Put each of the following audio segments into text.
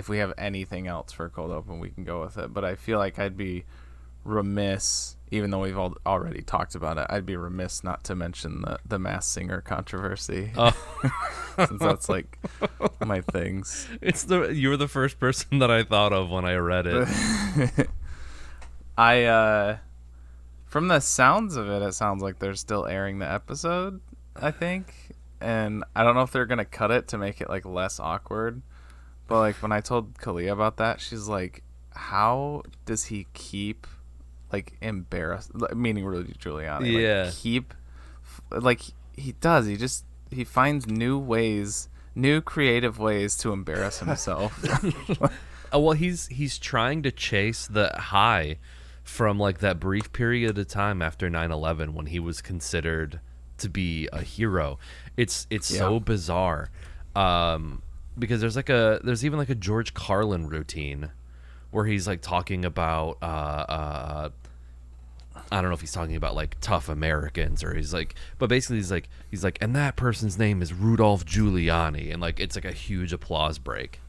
if we have anything else for cold open, we can go with it. But I feel like I'd be remiss, even though we've already talked about it, I'd be remiss not to mention the Masked Singer controversy. Oh. Since that's like my things. You were the first person that I thought of when I read it. From the sounds of it, it sounds like they're still airing the episode, I think. And I don't know if they're going to cut it to make it like less awkward. But like when I told Kalia about that, she's like, how does he keep like embarrassed, meaning Rudy Giuliani? Yeah. Like, he does. He finds new creative ways to embarrass himself. Well, he's trying to chase the high from like that brief period of time after 9/11 when he was considered to be a hero. It's so bizarre. Because there's even like a George Carlin routine where he's like talking about I don't know if he's talking about like tough Americans or but basically he's like and that person's name is Rudolph Giuliani, and like it's like a huge applause break.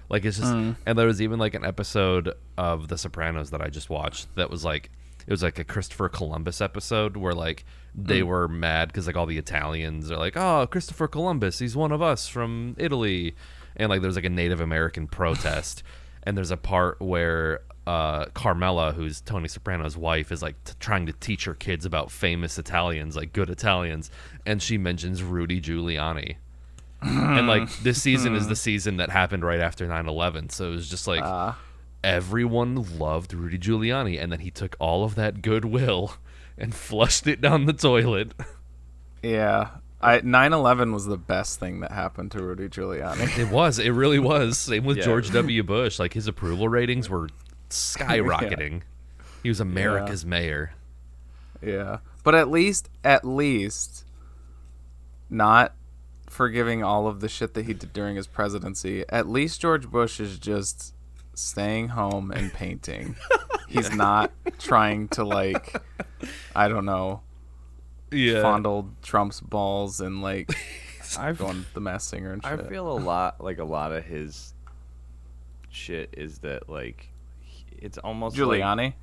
Like it's just and there was even like an episode of The Sopranos that I just watched that was like it was like a Christopher Columbus episode where like they were mad because like all the Italians are like, oh, Christopher Columbus, he's one of us from Italy, and like there's like a Native American protest, and there's a part where Carmela, who's Tony Soprano's wife, is like trying to teach her kids about famous Italians, like good Italians, and she mentions Rudy Giuliani. And like this season is the season that happened right after 9/11, so it was just like everyone loved Rudy Giuliani, and then he took all of that goodwill and flushed it down the toilet. Yeah. 9/11 was the best thing that happened to Rudy Giuliani. It really was. Same with George W. Bush. Like his approval ratings were skyrocketing. Yeah. He was America's mayor. Yeah. But at least not forgiving all of the shit that he did during his presidency, at least George Bush is just staying home and painting. He's not trying to like, I don't know, fondle Trump's balls and like going the Masked Singer and shit. I feel a lot of his shit is that like it's almost Giuliani. Like,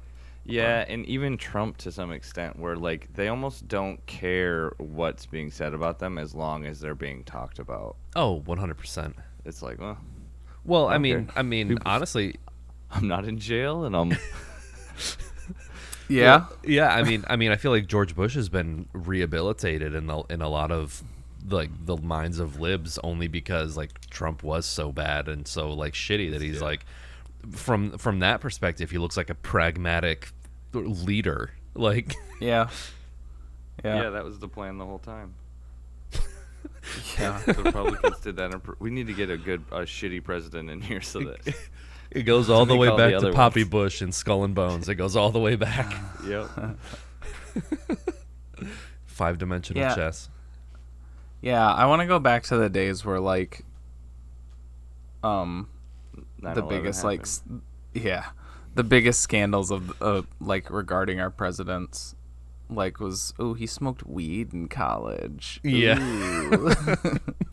yeah, and even Trump to some extent, where like they almost don't care what's being said about them as long as they're being talked about. Oh, 100%. It's like, well, I mean, honestly, I'm not in jail, and I'm. Yeah. Well, yeah, I mean, I feel like George Bush has been rehabilitated in a lot of like the minds of libs only because like Trump was so bad and so like shitty that he's like from that perspective he looks like a pragmatic leader. Like yeah, that was the plan the whole time. Yeah, the Republicans did that. We need to get a shitty president in here so that. It goes all the way back to Poppy Bush and Skull and Bones. It goes all the way back. Yep. 5-dimensional chess. Yeah, I want to go back to the days where like, the biggest happened. the biggest scandals of like regarding our presidents, like was he smoked weed in college. Yeah.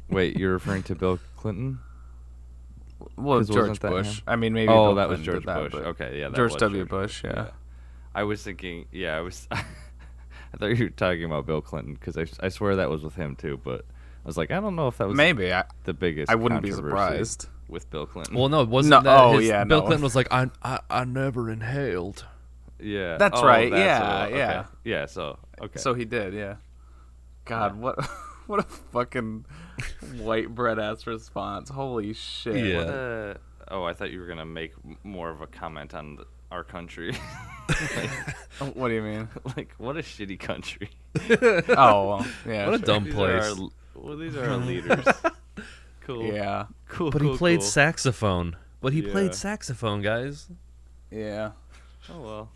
Wait, you're referring to Bill Clinton? Well, George Bush. Him? I mean, maybe. Oh, Bill that was Clinton George did Bush. Okay, yeah, that George was W. Bush. Yeah. I was thinking. Yeah, I was. I thought you were talking about Bill Clinton because I swear that was with him too. But I was like, I don't know if that was the biggest. I wouldn't be surprised with Bill Clinton. Well, no, it wasn't. Bill Clinton was like, I never inhaled. Yeah, that's right. Okay. Yeah. So okay. So he did. Yeah. God, what a fucking white bread ass response. Holy shit. Yeah. I thought you were gonna make more of a comment on our country. What do you mean? Like, what a shitty country. Oh, well, yeah. What a dumb place. These are our leaders. Cool. Yeah. Cool. But he played saxophone. Yeah. Played saxophone, guys. Yeah. Oh well.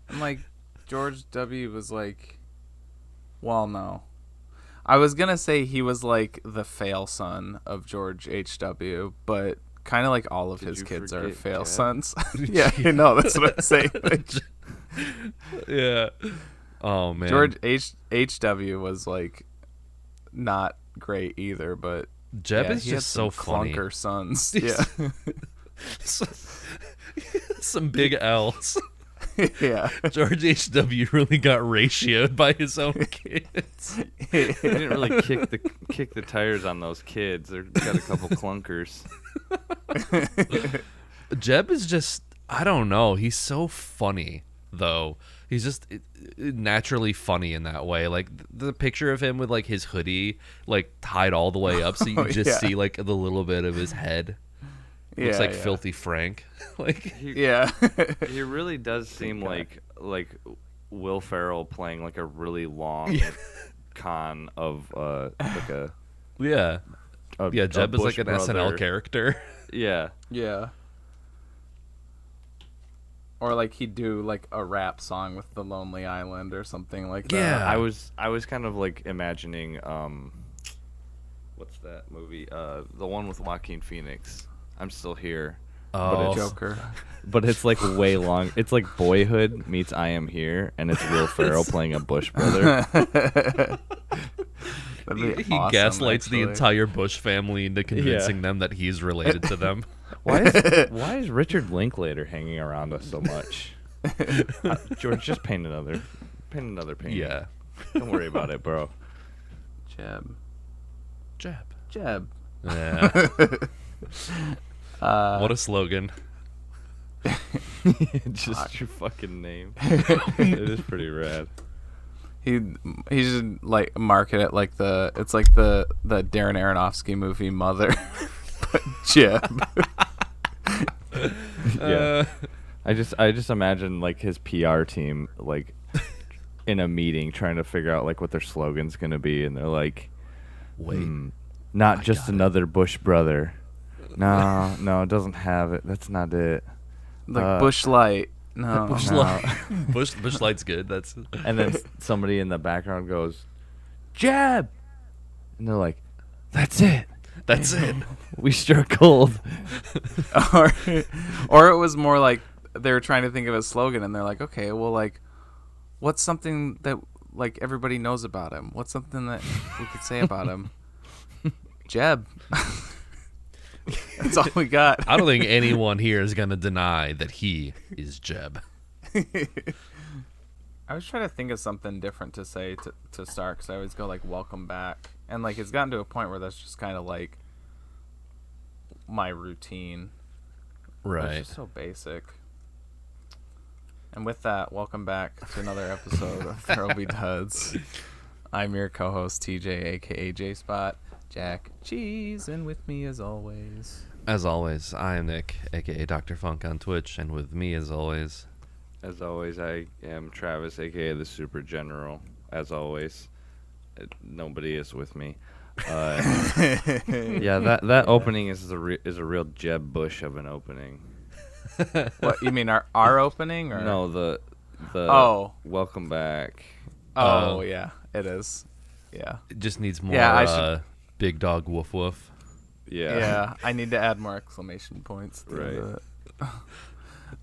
I'm like, George W. was like, well, no. I was gonna say he was like the fail son of George H.W., but kind of like all of his kids are fail sons. Yeah, you know, that's what I'm saying. Yeah. Oh man. George H.W. was like not great either, but Jeb is he had just so some funny. clunker sons. Yeah. Some big L's. Yeah. George H.W. really got ratioed by his own kids. He didn't really kick the tires on those kids. They've got a couple clunkers. Jeb is just, I don't know. He's so funny, though. He's just naturally funny in that way. Like the picture of him with like his hoodie like tied all the way up, so you just see like the little bit of his head. Looks like Filthy Frank. Like He he really does seem like Will Ferrell playing like a really long con of like a yeah. Jeb is like an Bush brother. SNL character. Yeah. Yeah. Or like he'd do like a rap song with the Lonely Island or something like that. Yeah. I was kind of like imagining what's that movie? The one with Joaquin Phoenix. I'm Still Here. Oh, Joker. But it's like way long. It's like Boyhood meets I Am Here, and it's Will Ferrell playing a Bush brother. That'd be he awesome, gaslights the actually. entire Bush family into convincing them that he's related to them. Why is Richard Linklater hanging around us so much? George, just paint another painting. Yeah. Don't worry about it, bro. Jeb. Jeb. Yeah. What a slogan. Just your fucking name. It is pretty rad. He should like market it like it's like the Darren Aronofsky movie Mother, but Jeb. Yeah. I just imagine like his PR team like in a meeting trying to figure out like what their slogan's gonna be, and they're like, Wait. Not just another Bush brother. No, it doesn't have it. That's not it. Like Bush Light. No. Bush no. Light. Bush Light's good. That's And then somebody in the background goes, Jeb! And they're like, that's it. That's it. We struck gold. or it was more like they were trying to think of a slogan, and they're like, okay, well, like, what's something that like everybody knows about him? What's something that we could say about him? Jeb. That's all we got. I don't think anyone here is going to deny that he is Jeb. I was trying to think of something different to say to start, because I always go like welcome back, and like it's gotten to a point where that's just kind of like my routine. Right. It's just so basic. And with that, welcome back to another episode of There'll Be Duds. I'm your co-host TJ, aka J Spot, Jack Cheese, and with me as always. As always, I am Nick, aka Dr. Funk on Twitch, and with me as always. As always, I am Travis, aka the Super General. As always, nobody is with me. Yeah, that opening is a real Jeb Bush of an opening. What you mean, our opening or No, the Oh. welcome back. Oh yeah, it is. Yeah. It just needs more Yeah, I should- big dog woof woof. Yeah. Yeah, I need to add more exclamation points to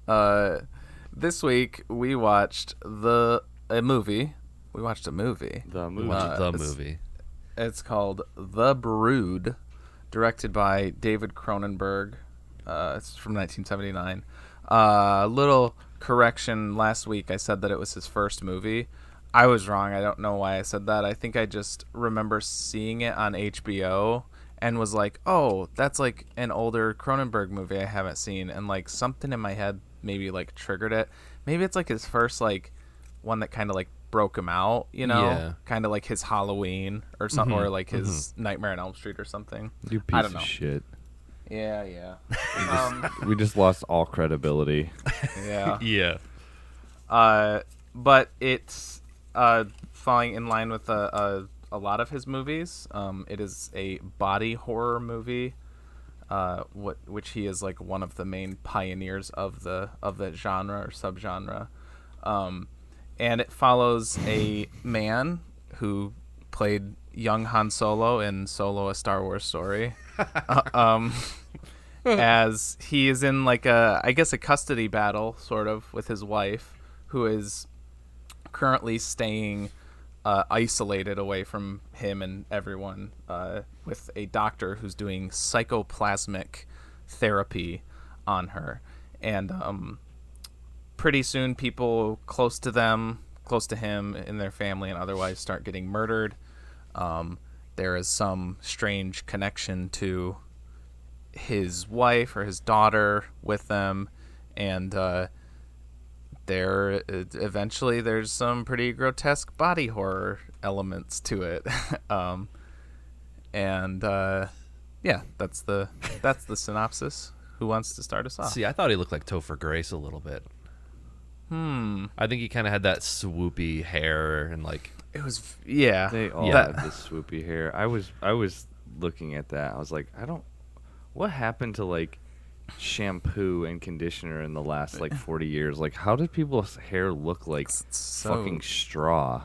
Right. it. This week we watched a movie. We watched a movie. The movie. The it's- movie. It's called The Brood, directed by David Cronenberg. It's from 1979. Little correction. Last week I said that it was his first movie. I was wrong. I don't know why I said that. I think I just remember seeing it on HBO and was like, oh, that's like an older Cronenberg movie I haven't seen. And like something in my head maybe like triggered it. Maybe it's like his first like one that kind of like broke him out, you know? Yeah. Kind of like his Halloween or something, or like his Nightmare on Elm Street or something. You piece I don't of know. shit. Yeah. We just lost all credibility. Yeah. Yeah. But it's falling in line with a lot of his movies. It is a body horror movie, which he is like one of the main pioneers of the genre or subgenre. And it follows a man who played young Han Solo in Solo: A Star Wars Story. As he is in like I guess a custody battle sort of with his wife, who is currently staying isolated away from him and everyone with a doctor who's doing psychoplasmic therapy on her. And pretty soon people close to him in their family and otherwise start getting murdered. There is some strange connection to his wife or his daughter with them, and eventually there's some pretty grotesque body horror elements to it. Yeah, that's the synopsis. Who wants to start us off? See, I thought he looked like Topher Grace a little bit. I think he kind of had that swoopy hair and like it was, yeah. They all had this swoopy hair. I was looking at that. I was like, what happened to like shampoo and conditioner in the last like 40 years? Like, how did people's hair look like fucking straw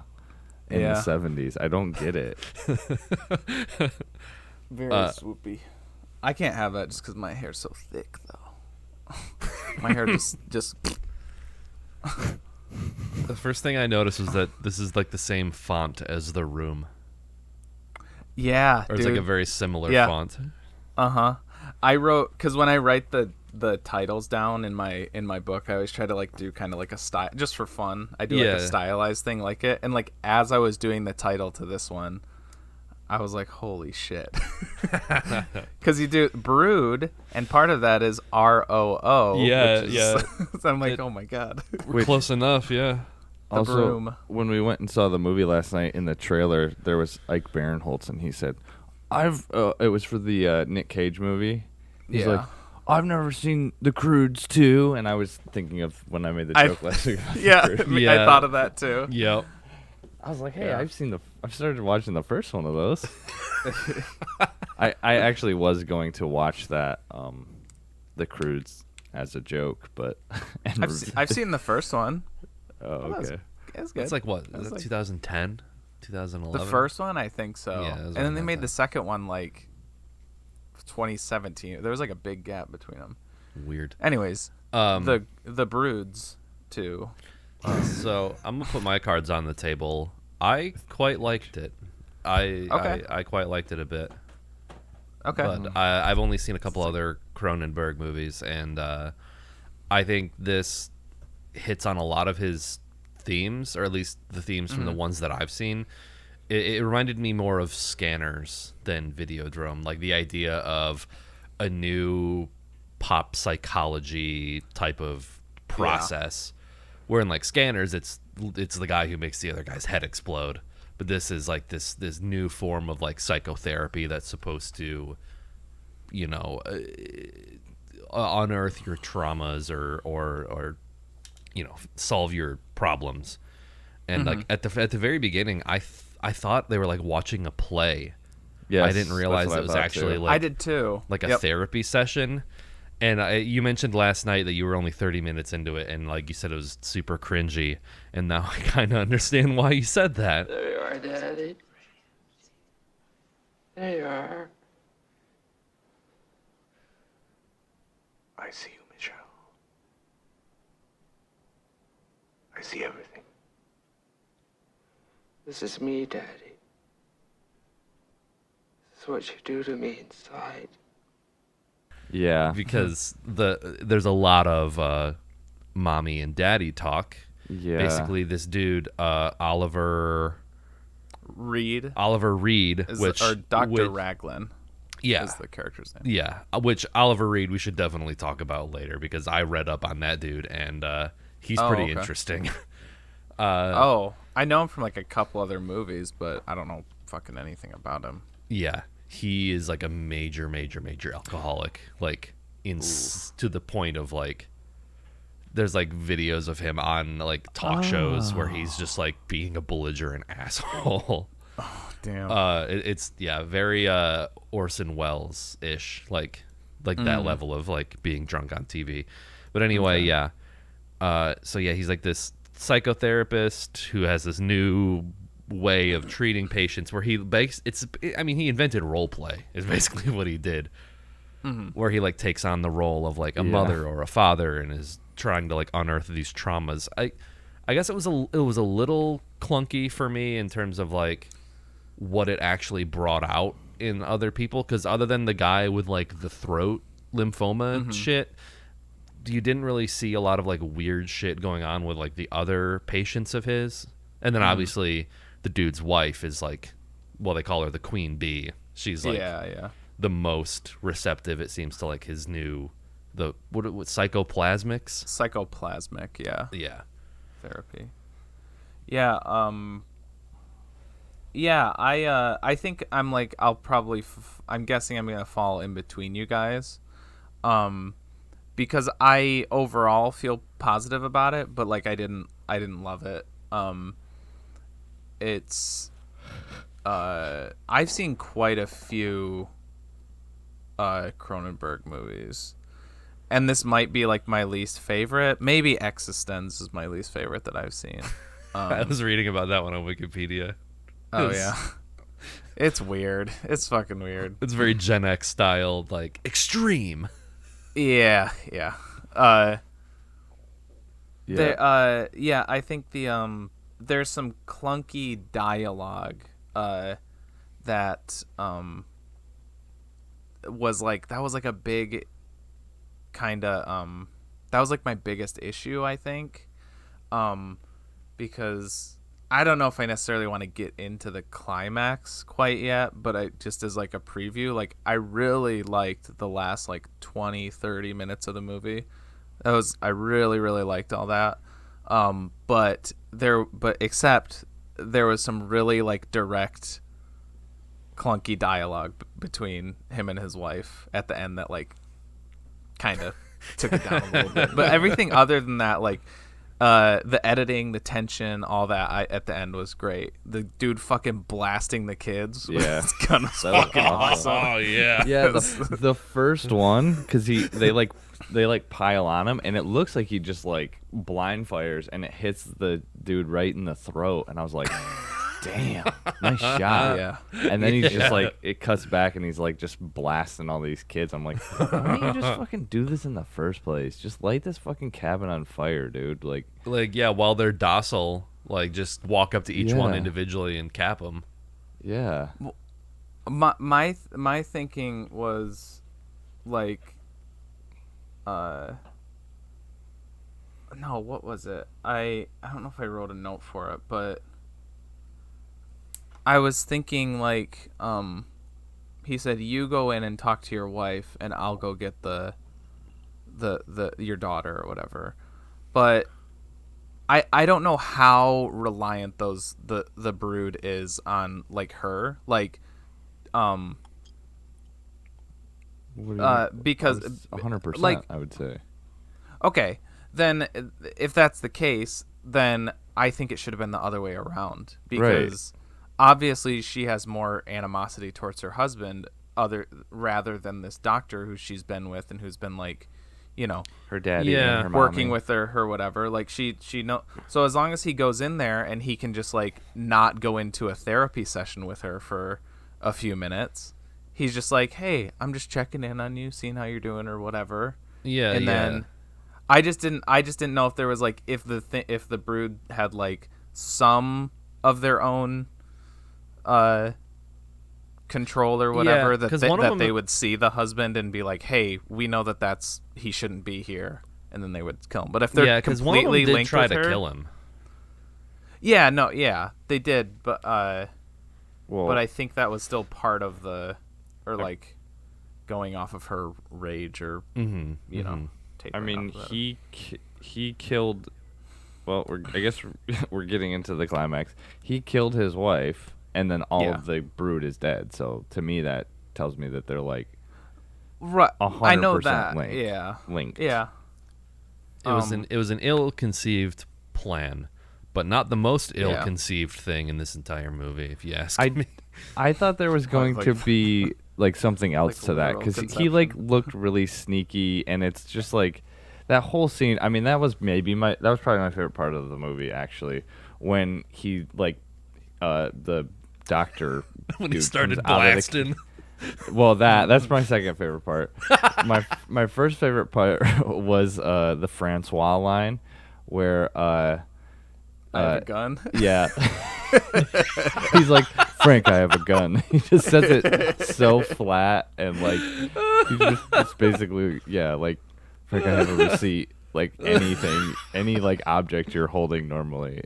in the 70s? I don't get it. Very swoopy. I can't have that just because my hair's so thick, though. My hair just. The first thing I noticed was that this is like the same font as The Room. Yeah, or it's like a very similar font. I wrote, because when I write the titles down in my book, I always try to like do kind of like a style just for fun. I do like a stylized thing like it, and like as I was doing the title to this one, I was like, holy shit. Because you do Brood, and part of that is ROO. Yeah. So I'm like, oh my God. We're close enough, yeah. Also, Broom. when we went and saw the movie last night, in the trailer, there was Ike Barinholtz, and he said, it was for the Nick Cage movie. He's like, I've never seen The Croods 2, and I was thinking of when I made the joke last week. I thought of that too. Yep. I was like, hey, I've started watching the first one of those. I actually was going to watch that, The Croods, as a joke, but I've seen the first one. Oh, okay. It's good. It's like what? Is it 2010? 2011? The first one, I think so. Yeah, and then they made the second one like 2017. There was like a big gap between them. Weird. Anyways, the Broods too. So I'm gonna put my cards on the table. I quite liked it. I quite liked it a bit. Okay. But I've only seen a couple other Cronenberg movies, and I think this hits on a lot of his themes, or at least the themes from the ones that I've seen. It reminded me more of Scanners than Videodrome, like the idea of a new pop psychology type of process. Where in like Scanners, it's the guy who makes the other guy's head explode, but this is like this new form of like psychotherapy that's supposed to, unearth your traumas or solve your problems. And like at the very beginning, I thought they were like watching a play. Yeah, I didn't realize it was actually too. like I did too. Like a therapy session. And you mentioned last night that you were only 30 minutes into it, and like you said, it was super cringy. And now I kind of understand why you said that. There you are, Daddy. There you are. I see you, Michelle. I see everything. This is me, Daddy. This is what you do to me inside. Yeah. Because there's a lot of mommy and daddy talk. Yeah. Basically, this dude, Oliver Reed, or Dr. Raglan. Yeah, is the character's name. Yeah, which Oliver Reed we should definitely talk about later, because I read up on that dude, and he's pretty interesting. I know him from like a couple other movies, but I don't know fucking anything about him. Yeah, he is like a major alcoholic, like to the point of like there's like videos of him on like talk shows where he's just like being a belligerent asshole. Oh, damn. It's very Orson Welles ish, like that level of like being drunk on TV. But anyway, so he's like this psychotherapist who has this new way of treating patients where he he invented role play is basically what he did. Where he like takes on the role of like a mother or a father and is trying to like unearth these traumas. I guess it was a little clunky for me in terms of like what it actually brought out in other people, because other than the guy with like the throat lymphoma shit, you didn't really see a lot of like weird shit going on with like the other patients of his, and then obviously the dude's wife is like, well, they call her the Queen Bee. She's like the most receptive, it seems, to like his new what psychoplasmics. Psychoplasmic, Yeah. therapy. Yeah, I think I'm like I'll probably I'm guessing I'm gonna fall in between you guys, because I overall feel positive about it, but like I didn't love it. It's I've seen quite a few Cronenberg movies, and this might be like my least favorite. Maybe Existenz is my least favorite that I've seen. I was reading about that one on Wikipedia. Oh yeah, it's weird. It's fucking weird. It's very Gen X styled, like extreme. Yeah. I think there's some clunky dialogue that was like a big kind of that was like my biggest issue, I think, because I don't know if I necessarily want to get into the climax quite yet, but I just as like a preview, like I really liked the last like 20-30 minutes of the movie. I really liked all that. Except there was some really like direct clunky dialogue between him and his wife at the end that like kind of took it down a little bit. But everything other than that, like the editing, the tension, all that at the end was great. The dude fucking blasting the kids was kind of fucking awesome. Oh yeah. Yeah, the first one, because they pile on him, and it looks like he just like blind fires, and it hits the dude right in the throat, and I was like, damn, nice shot. Yeah. And then he's just like, it cuts back, and he's like just blasting all these kids. I'm like, why don't you just fucking do this in the first place? Just light this fucking cabin on fire, dude. Like yeah, while they're docile, like just walk up to each one individually and cap them. Yeah. My thinking was like, no, what was it? I don't know if I wrote a note for it, but I was thinking like, he said, you go in and talk to your wife, and I'll go get the your daughter or whatever. But I don't know how reliant the brood is on like her, like, because 100%, like, I would say. Okay, then if that's the case, then I think it should have been the other way around, because obviously she has more animosity towards her husband rather than this doctor who she's been with and who's been like, you know, Her daddy and her working mommy. with her whatever. Like she know. So as long as he goes in there and he can just like not go into a therapy session with her for a few minutes, he's just like, hey, I'm just checking in on you, seeing how you're doing or whatever. Yeah. And then I just didn't know if there was like, if the brood had like some of their own control or whatever, that they would see the husband and be like, hey, we know that's he shouldn't be here, and then they would kill him. But if they're because completely one of them did linked try with to her, kill him. They did, but Well, but I think that was still part of like going off of her rage or you know. I mean, he killed. Well, I guess we're getting into the climax. He killed his wife, and then all of the brood is dead. So to me, that tells me that they're like, right. 100% I know that. linked. Yeah. Linked. Yeah. It was an ill-conceived plan, but not the most ill-conceived thing in this entire movie, if you ask me. I thought there was going to be like something else to that, because he like looked really sneaky, and it's just like that whole scene. I mean, that was probably my favorite part of the movie, actually, when he like the doctor When he dude started comes out of the- blasting. Well, that's my second favorite part. My first favorite part was the Francois line, where I have a gun. yeah, he's like, Frank, I have a gun. He just says it so flat, and like he's just basically like Frank, I have a receipt. Like anything, any like object you're holding normally.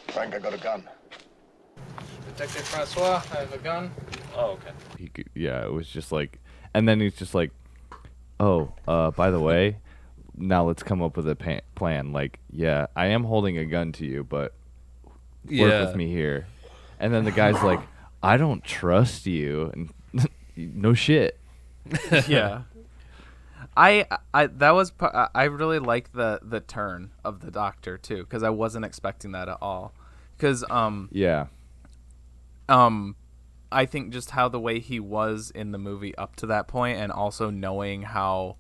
Frank, I got a gun. Detective Francois, I have a gun. Oh, okay. It was just like, and then he's just like, oh, by the way, now let's come up with a plan. Like, yeah, I am holding a gun to you, but work with me here. And then the guy's like, I don't trust you, and no shit. Yeah. I really like the turn of the doctor too, because I wasn't expecting that at all. Because I think just how the way he was in the movie up to that point, and also knowing how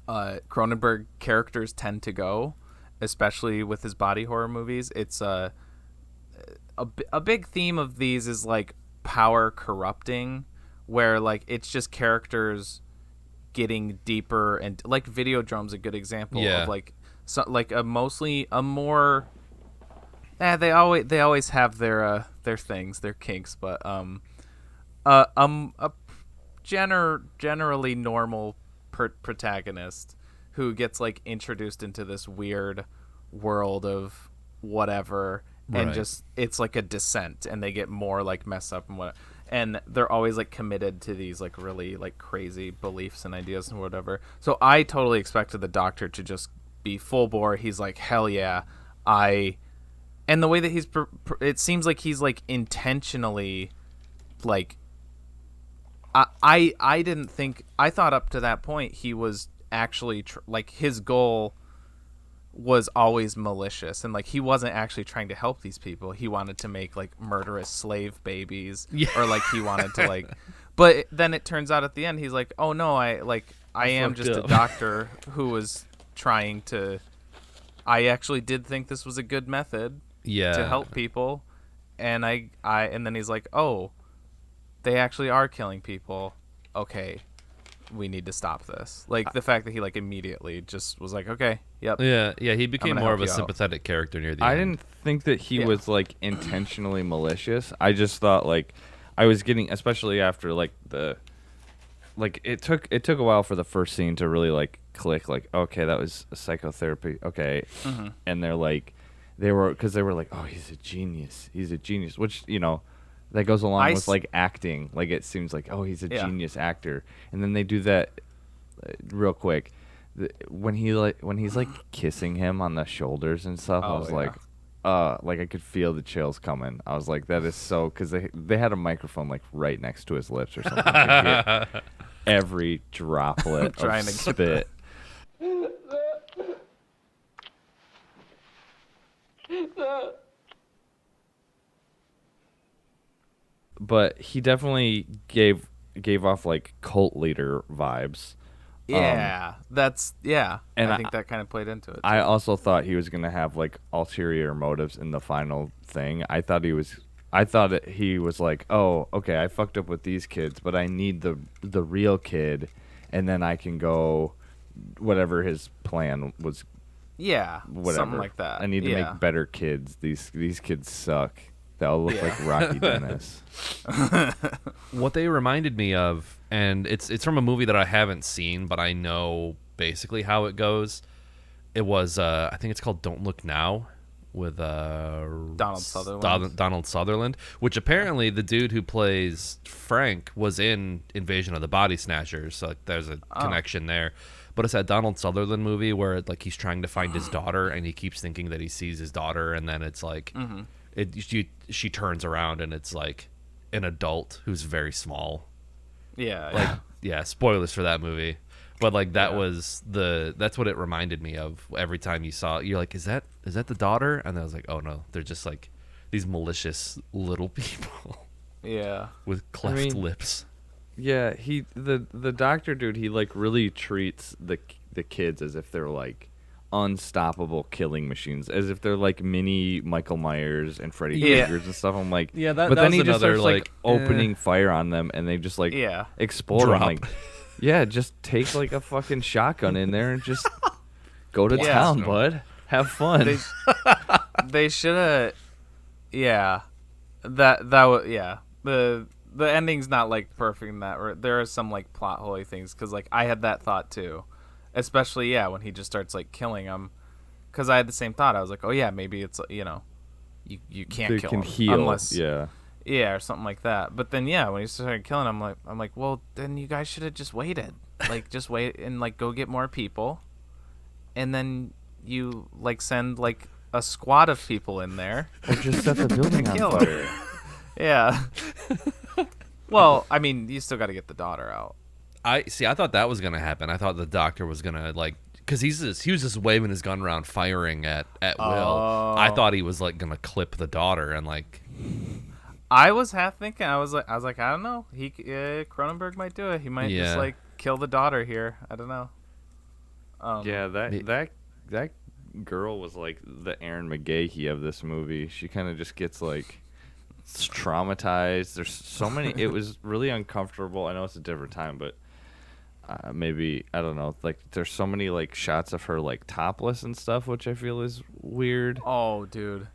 Cronenberg characters tend to go, especially with his body horror movies, it's a big theme of these is like power corrupting, where like it's just characters getting deeper, and like Videodrome's a good example of like a more they always have their things, their kinks, but a generally normal protagonist who gets like introduced into this weird world of whatever, and just it's like a descent, and they get more like messed up and what, and they're always like committed to these like really like crazy beliefs and ideas and whatever. So I totally expected the doctor to just be full bore. He's like, hell yeah, and the way that he's it seems like he's like intentionally like I didn't think, I thought up to that point he was actually like his goal was always malicious, and like he wasn't actually trying to help these people. He wanted to make like murderous slave babies, or like he wanted to like, but then it turns out at the end he's like, oh no, I am just a doctor who was trying to, I actually did think this was a good method to help people, and and then he's like, oh, they actually are killing people, okay, we need to stop this. Like the fact that he like immediately just was like, okay, yep. Yeah, he became more of a sympathetic character near the end. I didn't think that he was like intentionally malicious. I just thought like I was getting, especially after like it took a while for the first scene to really like click, like, okay, that was a psychotherapy, okay. And they were like, oh, he's a genius, which, you know, that goes along with like acting. Like it seems like, oh, he's a genius actor, and then they do that real quick when he's like kissing him on the shoulders and stuff. I was like I could feel the chills coming. I was like, that is so, because they had a microphone like right next to his lips or something. Like, every droplet of spit. But he definitely gave off like cult leader vibes. Yeah, and I think that kind of played into it too. I also thought he was gonna have like ulterior motives in the final thing. I thought he was like, oh, okay, I fucked up with these kids, but I need the real kid, and then I can go, whatever his plan was. Yeah, whatever. Something like that. I need to make better kids. These kids suck. They all look like Rocky Dennis. What they reminded me of, and it's from a movie that I haven't seen, but I know basically how it goes. It was I think it's called Don't Look Now, with Donald Sutherland. Donald Sutherland, which apparently the dude who plays Frank was in Invasion of the Body Snatchers, so like, there's a connection there. But it's that Donald Sutherland movie where like he's trying to find his daughter, and he keeps thinking that he sees his daughter, and then it's like she turns around and it's like an adult who's very small. Spoilers for that movie, but like that's what it reminded me of. Every time you saw it, you're like, is that the daughter? And I was like, oh no, they're just like these malicious little people with cleft lips. Yeah, the doctor dude, he like really treats the kids as if they're like unstoppable killing machines, as if they're like mini Michael Myers and Freddy Kruegers and stuff. I'm like, but then he just starts like opening fire on them, and they just like explode. I'm like, just take like a fucking shotgun in there and just go to town, bud. Have fun. They should have. the ending's not like perfect in that. Or there are some like plot holy things because like I had that thought too, especially when he just starts like killing him. Because I had the same thought. I was like, oh yeah, maybe it's you can't They kill can him heal. unless Yeah. or something like that. But then when he started killing him, I'm like, well then you guys should have just waited, like just wait and like go get more people, and then you like send like a squad of people in there. Or just set the building on Kill fire. Yeah. Well, I mean, you still got to get the daughter out. I thought that was gonna happen. I thought the doctor was gonna like, because he was just waving his gun around, firing at will. I thought he was like gonna clip the daughter and like. I was half thinking. I was like, I don't know. Cronenberg might do it. He might just like kill the daughter here. I don't know. Yeah, that girl was like the Aaron McGahee of this movie. She kind of just gets like traumatized. There's so many. It was really uncomfortable. I know it's a different time, but maybe I don't know. Like there's so many like shots of her like topless and stuff, which I feel is weird. Oh, dude.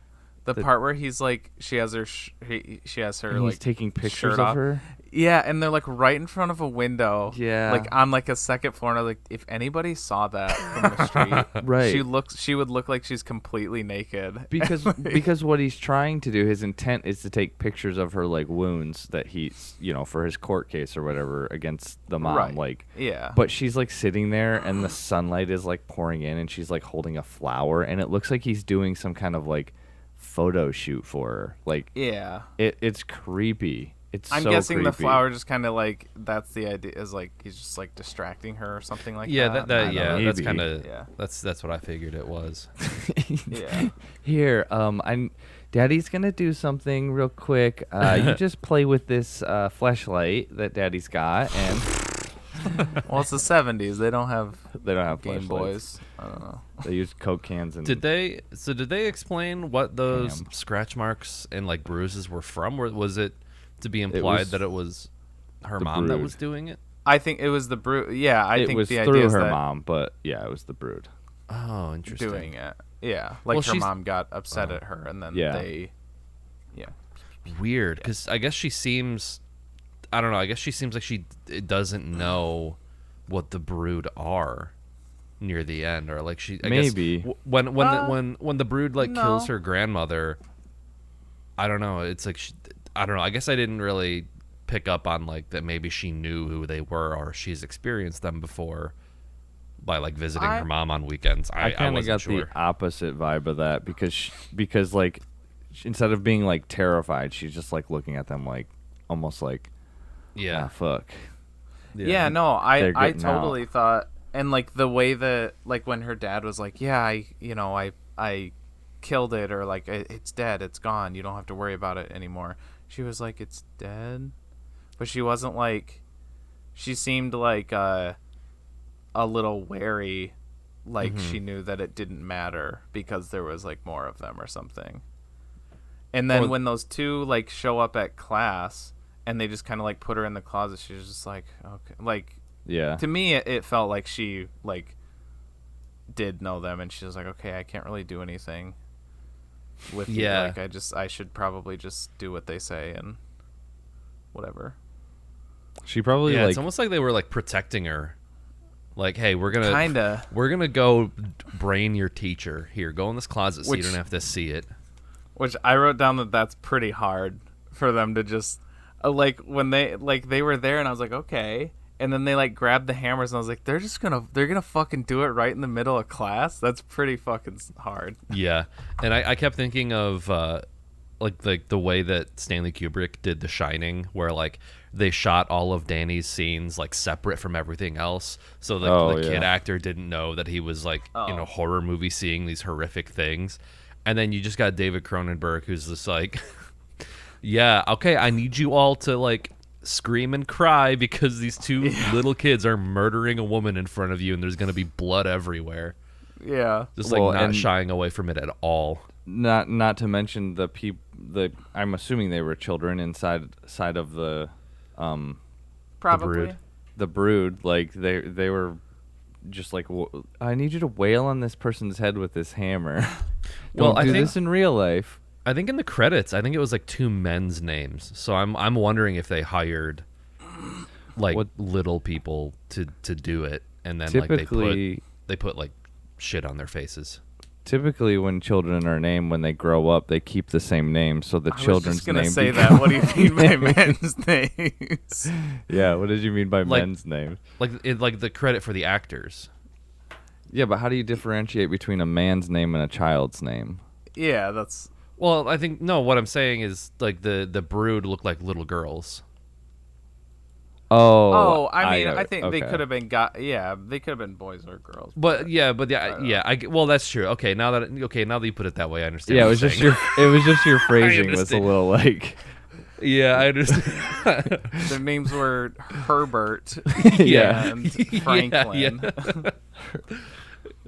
The part where he's like, she has her And like he's taking pictures shirt of off. her. Yeah, and they're like right in front of a window. Yeah. Like on like a second floor, and I was like, if anybody saw that from the street, Right. she would look like she's completely naked. Because what he's trying to do, his intent is to take pictures of her like wounds that he's for his court case or whatever against the mom. Right. Like Yeah. But she's like sitting there and the sunlight is like pouring in and she's like holding a flower and it looks like he's doing some kind of like photo shoot for her. Like Yeah. it's creepy. I'm so guessing the creepy. flower just kind of like, that's the idea, is like he's just like distracting her or something like that. That yeah, that's Maybe. kind of Yeah. that's what I figured it was. Yeah. Here, Daddy's gonna do something real quick. You just play with this fleshlight that Daddy's got, and Well, it's the 70s. They don't have they don't have Game fleshlights. Boys. I don't know. They use Coke cans and Did they explain what those Ham. scratch marks and like bruises were from? Or was it to be implied was that it was her the mom that brood. was doing it? I think it was the brood. Yeah, I it think was the through idea is her that mom, but yeah, it was the brood. Oh, interesting. doing it. Yeah, like Well, her she's- mom got upset at her, and then Yeah. they. Yeah. Weird, because I guess she seems, I don't know. I guess she seems like she doesn't know what the brood are near the end, or like she. I Maybe. guess when the brood like no. kills her grandmother. I don't know. It's like I don't know. I guess I didn't really pick up on like that. Maybe she knew who they were, or she's experienced them before by like visiting her mom on weekends. I kind of wasn't got sure. the opposite vibe of that because like instead of being like terrified, she's just like looking at them like almost like Yeah. fuck. Yeah, no, They're I getting totally thought, and like the way that, like when her dad was like, yeah, I killed it, or like it's dead, it's gone, you don't have to worry about it anymore. She was like, it's dead, but she wasn't like, she seemed like a little wary, like she knew that it didn't matter because there was like more of them or something. And then when those two like show up at class and they just kind of like put her in the closet, she's just like, okay, like, Yeah. to me it felt like she like did know them, and she was like, okay, I can't really do anything with you. Yeah. Like I should probably just do what they say and whatever. She probably Yeah, like it's almost like they were like protecting her. Like, hey, we're Kinda. gonna go brain your teacher. Here, go in this closet so Which- you don't have to see it. Which I wrote down that that's pretty hard for them to just like when they were there, and I was like, okay, and then they like grabbed the hammers, and I was like, they're gonna fucking do it right in the middle of class. That's pretty fucking hard. Yeah, and I kept thinking of like the way that Stanley Kubrick did The Shining, where like they shot all of Danny's scenes like separate from everything else, so the kid actor didn't know that he was like in a horror movie seeing these horrific things. And then you just got David Cronenberg, who's just like, yeah, okay, I need you all to like scream and cry because these two little kids are murdering a woman in front of you, and there's gonna be blood everywhere. Yeah. Just like Well, not and- shying away from it at all. not to mention the I'm assuming they were children inside of the Probably. the brood. Like they were just like, I need you to wail on this person's head with this hammer. Well, Don't I do think- this in real life. I think in the credits, I think it was like 2 men's names. So I'm wondering if they hired like little people to do it, and then Typically, like they put like shit on their faces. typically when children are named, when they grow up, they keep the same name. So the I was children's just gonna name. say that. What do you mean by men's names? Yeah, what did you mean by Like- men's names? Like the credit for the actors. Yeah, but how do you differentiate between a man's name and a child's name? Yeah, that's. Well, I think no. What I'm saying is like the brood look like little girls. Oh, I mean, got I it. think they Okay. could have been they could have been boys or girls. But yeah. Well, that's true. Okay, now that you put it that way, I understand. Yeah, it what was you're just saying. your phrasing was a understand. little like. Yeah, I understand. Their names were Herbert Yeah. and Franklin. Yeah.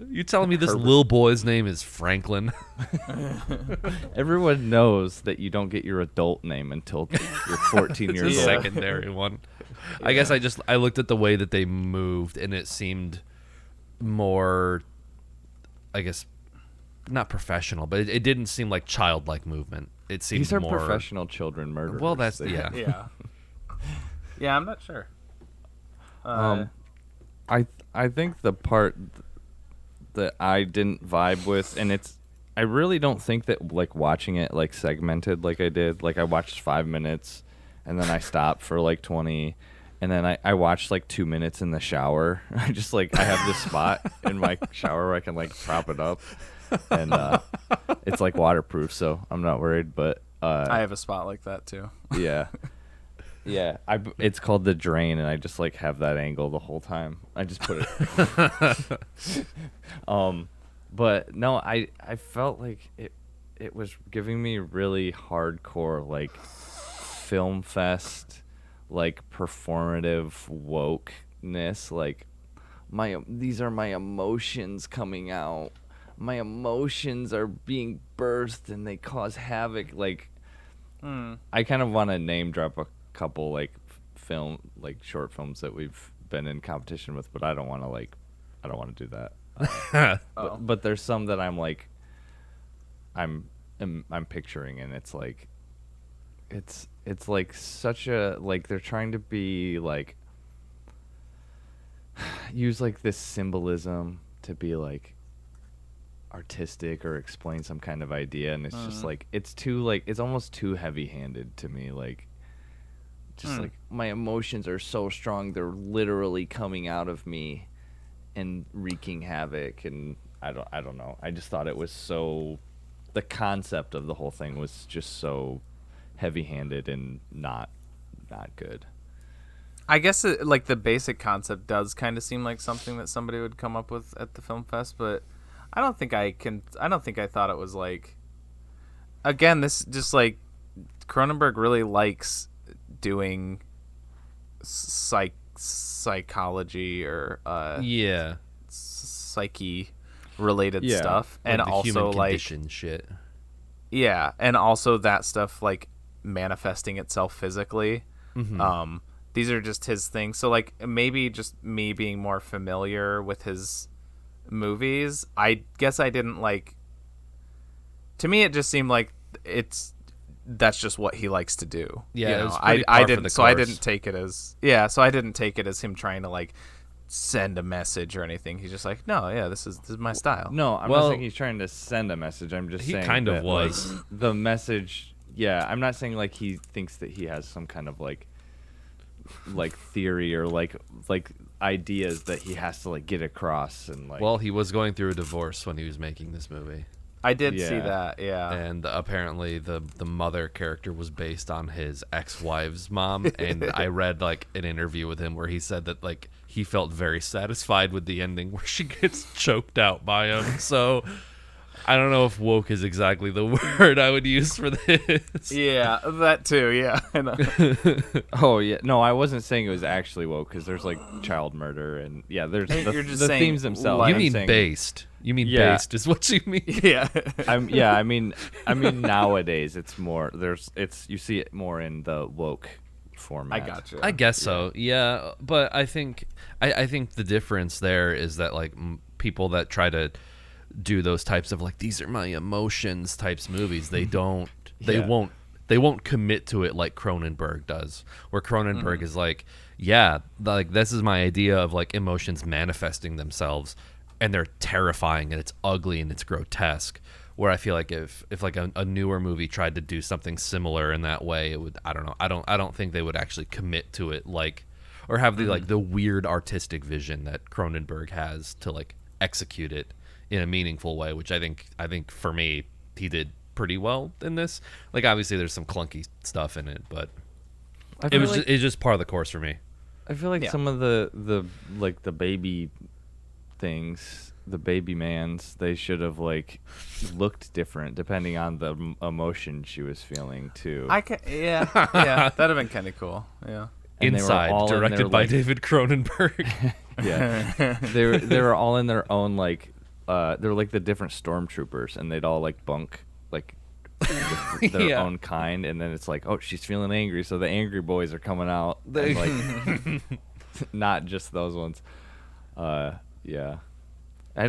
You telling me this little boy's name is Franklin? Everyone knows that you don't get your adult name until you're 14 It's a years old. secondary one. I guess I looked at the way that they moved, and it seemed more, I guess, not professional, but it didn't seem like childlike movement. It seemed These are more professional children murderers. Well, that's They- yeah. Yeah. Yeah, I'm not sure. I think the part that I didn't vibe with, and I really don't think that like watching it like segmented like I did. Like I watched 5 minutes, and then I stopped for like 20, and then I watched like 2 minutes in the shower. I just like I have this spot in my shower where I can like prop it up, and it's like waterproof, so I'm not worried. But I have a spot like that too. yeah. Yeah, it's called the drain, and I just like have that angle the whole time. I just put it. But no, I felt like it was giving me really hardcore like film fest, like performative wokeness. Like these are my emotions coming out. My emotions are being birthed, and they cause havoc. Like. I kind of want to name drop a couple like short films that we've been in competition with, but I don't want to do that. But there's some that I'm like I'm picturing, and it's like it's like such a like they're trying to be like use like this symbolism to be like artistic or explain some kind of idea, and it's just like it's too like it's almost too heavy-handed to me. Like just like my emotions are so strong, they're literally coming out of me and wreaking havoc, and I don't know. I just thought it was so the concept of the whole thing was just so heavy-handed and not good. I guess like the basic concept does kind of seem like something that somebody would come up with at the film fest, but I don't think I thought it was like. Again, this just like Cronenberg really likes doing psychology or Yeah. psyche related Yeah, stuff, Like and the also human like condition shit. yeah, and also that stuff like manifesting itself physically. These are just his things. So like maybe just me being more familiar with his movies, I guess I didn't like. To me, it just seemed like that's just what he likes to do. Yeah, you it know? was pretty I par for didn't. the So I course. didn't take it as him trying to like send a message or anything. He's just like, no, yeah, this is my style. No, I'm Well, not saying he's trying to send a message. I'm just he saying kind of that, was. like, the message. Yeah, I'm not saying like he thinks that he has some kind of like theory or like ideas that he has to like get across, and like Well, he was going through a divorce when he was making this movie. I did see Yeah. that. Yeah. And apparently the mother character was based on his ex-wife's mom, and I read like an interview with him where he said that like he felt very satisfied with the ending where she gets choked out by him. So I don't know if woke is exactly the word I would use for this. Yeah, that too. Yeah, I know. Oh yeah, no, I wasn't saying it was actually woke because there's like child murder and yeah, there's You're just the saying themes themselves. like- You I'm mean saying- based. You mean Yeah. based is what you mean. Yeah. I mean nowadays it's more you see it more in the woke format. I gotcha. I guess so. Yeah, but I think the difference there is that like people that try to do those types of like these are my emotions types movies. They don't. They won't. They won't commit to it like Cronenberg does. Where Cronenberg is like, yeah, like this is my idea of like emotions manifesting themselves, and they're terrifying and it's ugly and it's grotesque. Where I feel like if like a newer movie tried to do something similar in that way, it would, I don't know. I don't think they would actually commit to it like, or have the like the weird artistic vision that Cronenberg has to like execute it in a meaningful way, which I think for me he did pretty well in this. Like obviously there's some clunky stuff in it, but it's just part of the course for me. I feel like some of the like the baby things, the baby mans, they should have like looked different depending on the emotion she was feeling too. Yeah, that'd have been kind of cool. Yeah. And they were Inside, all in directed their, by like- David Cronenberg. Yeah, they were all in their own like they were like the different stormtroopers, and they'd all like bunk like with their Yeah. own kind, and then it's like, oh, she's feeling angry, so the angry boys are coming out, and, like not just those ones. Yeah, I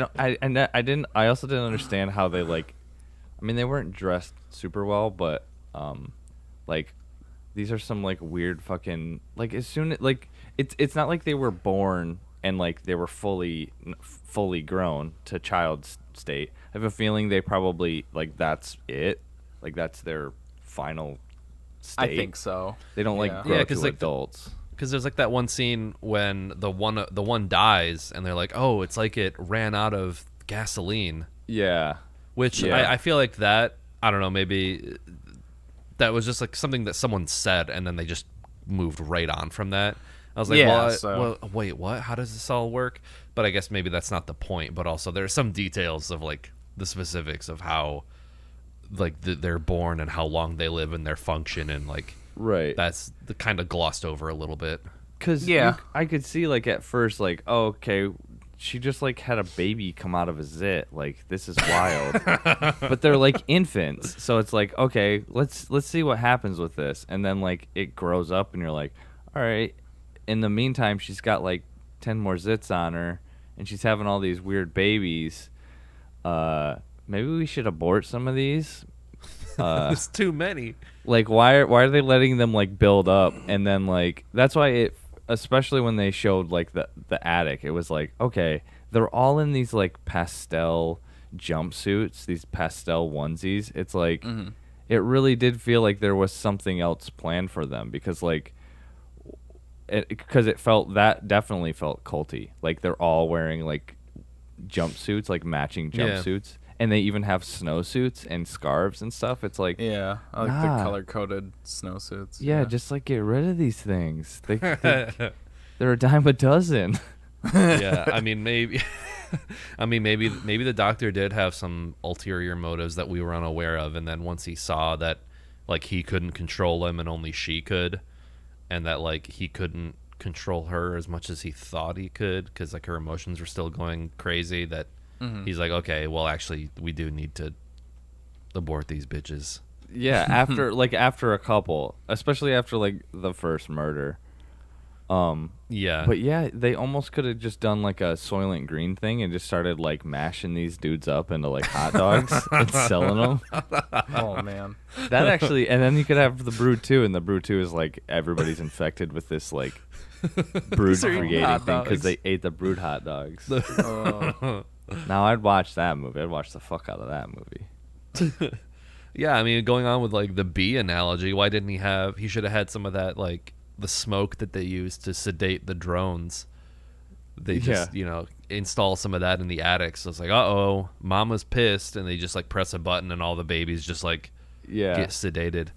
also didn't understand how they like. I mean, they weren't dressed super well, but like these are some like weird fucking like as soon like it's not like they were born and like they were fully grown to child state. I have a feeling they probably like that's it, like that's their final state. I think so. They don't like Yeah. grow Yeah, to 'cause, like, adults. Because there's like that one scene when the one dies and they're like, oh, it's like it ran out of gasoline, Yeah, which Yeah. I feel like that, I don't know, maybe that was just like something that someone said and then they just moved right on from that. I was like, Yeah, well, wait, what? How does this all work? But I guess maybe that's not the point. But also there are some details of like the specifics of how like they're born and how long they live and their function, and like right. that's the kind of glossed over a little bit. Because Yeah. I could see like at first like, oh, okay, she just like had a baby come out of a zit, like this is wild. But they're like infants, so it's like, okay, let's see what happens with this, and then like it grows up and you're like, all right, in the meantime she's got like 10 more zits on her and she's having all these weird babies. Maybe we should abort some of these. There's too many. Like why are they letting them like build up, and then like that's why it, especially when they showed like the attic, it was like, okay, they're all in these like pastel jumpsuits, these pastel onesies. It's like it really did feel like there was something else planned for them, because like because it felt, that definitely felt culty. Like they're all wearing like jumpsuits, like matching Yeah. jumpsuits. And they even have snowsuits and scarves and stuff. It's like, Yeah, I like Nah. the color-coded snowsuits. yeah, just like get rid of these things. They're a dime a dozen. Yeah, I mean maybe maybe the doctor did have some ulterior motives that we were unaware of, and then once he saw that like he couldn't control him and only she could, and that like he couldn't control her as much as he thought he could because like her emotions were still going crazy, that he's like, okay, well actually we do need to abort these bitches. Yeah, after a couple, especially after like the first murder. Yeah. But yeah, they almost could have just done like a Soylent Green thing and just started like mashing these dudes up into like hot dogs and selling them. Oh man. That actually, and then you could have the Brood 2, and the Brood 2 is like everybody's infected with this like brood These are creating hot thing because dogs. they ate the brood hot dogs. Oh. Now I'd watch that movie. I'd watch the fuck out of that movie. Yeah, I mean, going on with like the bee analogy, why didn't he should have had some of that, like the smoke that they use to sedate the drones. They just, install some of that in the attic. So it's like, uh-oh, mama's pissed, and they just like press a button and all the babies just like Yeah, get sedated.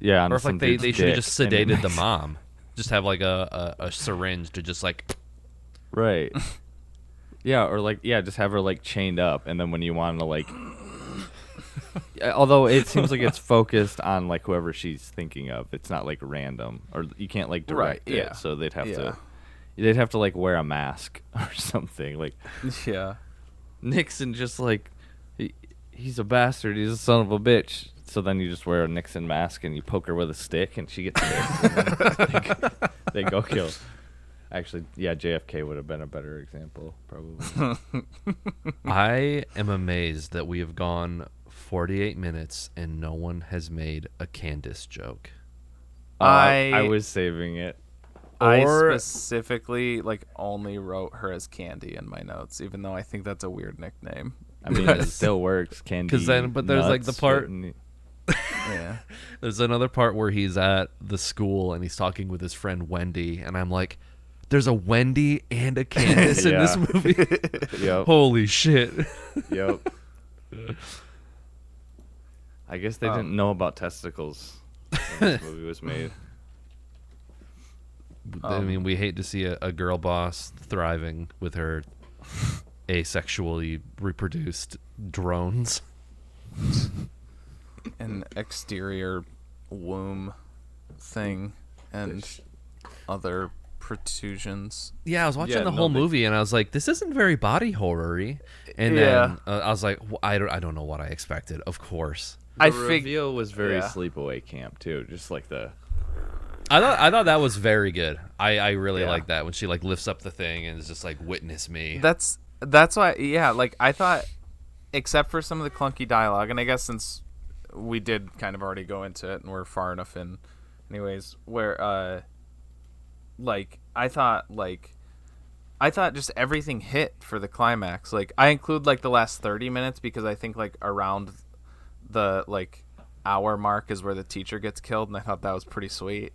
yeah. Or if like they should have just sedated the mom. mom. Just have like a syringe to just like Right. Yeah, or like just have her like chained up, and then when you want to like, although it seems like it's focused on like whoever she's thinking of, it's not like random, or you can't like direct Right, yeah. it, so they'd have Yeah. to like wear a mask or something. Like Yeah. Nixon, just like he's a bastard, he's a son of a bitch. So then you just wear a Nixon mask and you poke her with a stick, and she gets pissed. And then they go kill. Actually, yeah, JFK would have been a better example, probably. I am amazed that we have gone 48 minutes and no one has made a Candace joke. I was saving it. I Or- specifically like only wrote her as Candy in my notes, even though I think that's a weird nickname. I mean, it still works. Candy. 'Cause then- but there's, like, the nuts, part- and- Yeah. There's another part where he's at the school and he's talking with his friend Wendy, and I'm like, there's a Wendy and a Candace in this Yeah. movie. Yep. Holy shit. Yep. I guess they didn't know about testicles when this movie was made. I mean, we hate to see a girl boss thriving with her asexually reproduced drones. An exterior womb thing and other protrusions. Yeah, I was watching Yeah, the no, whole they- movie and I was like, this isn't very body horror-y. And Yeah. then I was like, I don't know what I expected. Of course. The I fig- reveal was very yeah. sleepaway camp too, just like the. I thought that was very good. I really Yeah. like that when she like lifts up the thing and is just like, witness me. That's why, yeah, like I thought, except for some of the clunky dialogue, and I guess since we did kind of already go into it and we're far enough in anyways, where like I thought just everything hit for the climax. Like I include like the last 30 minutes because I think like around the like hour mark is where the teacher gets killed, and I thought that was pretty sweet.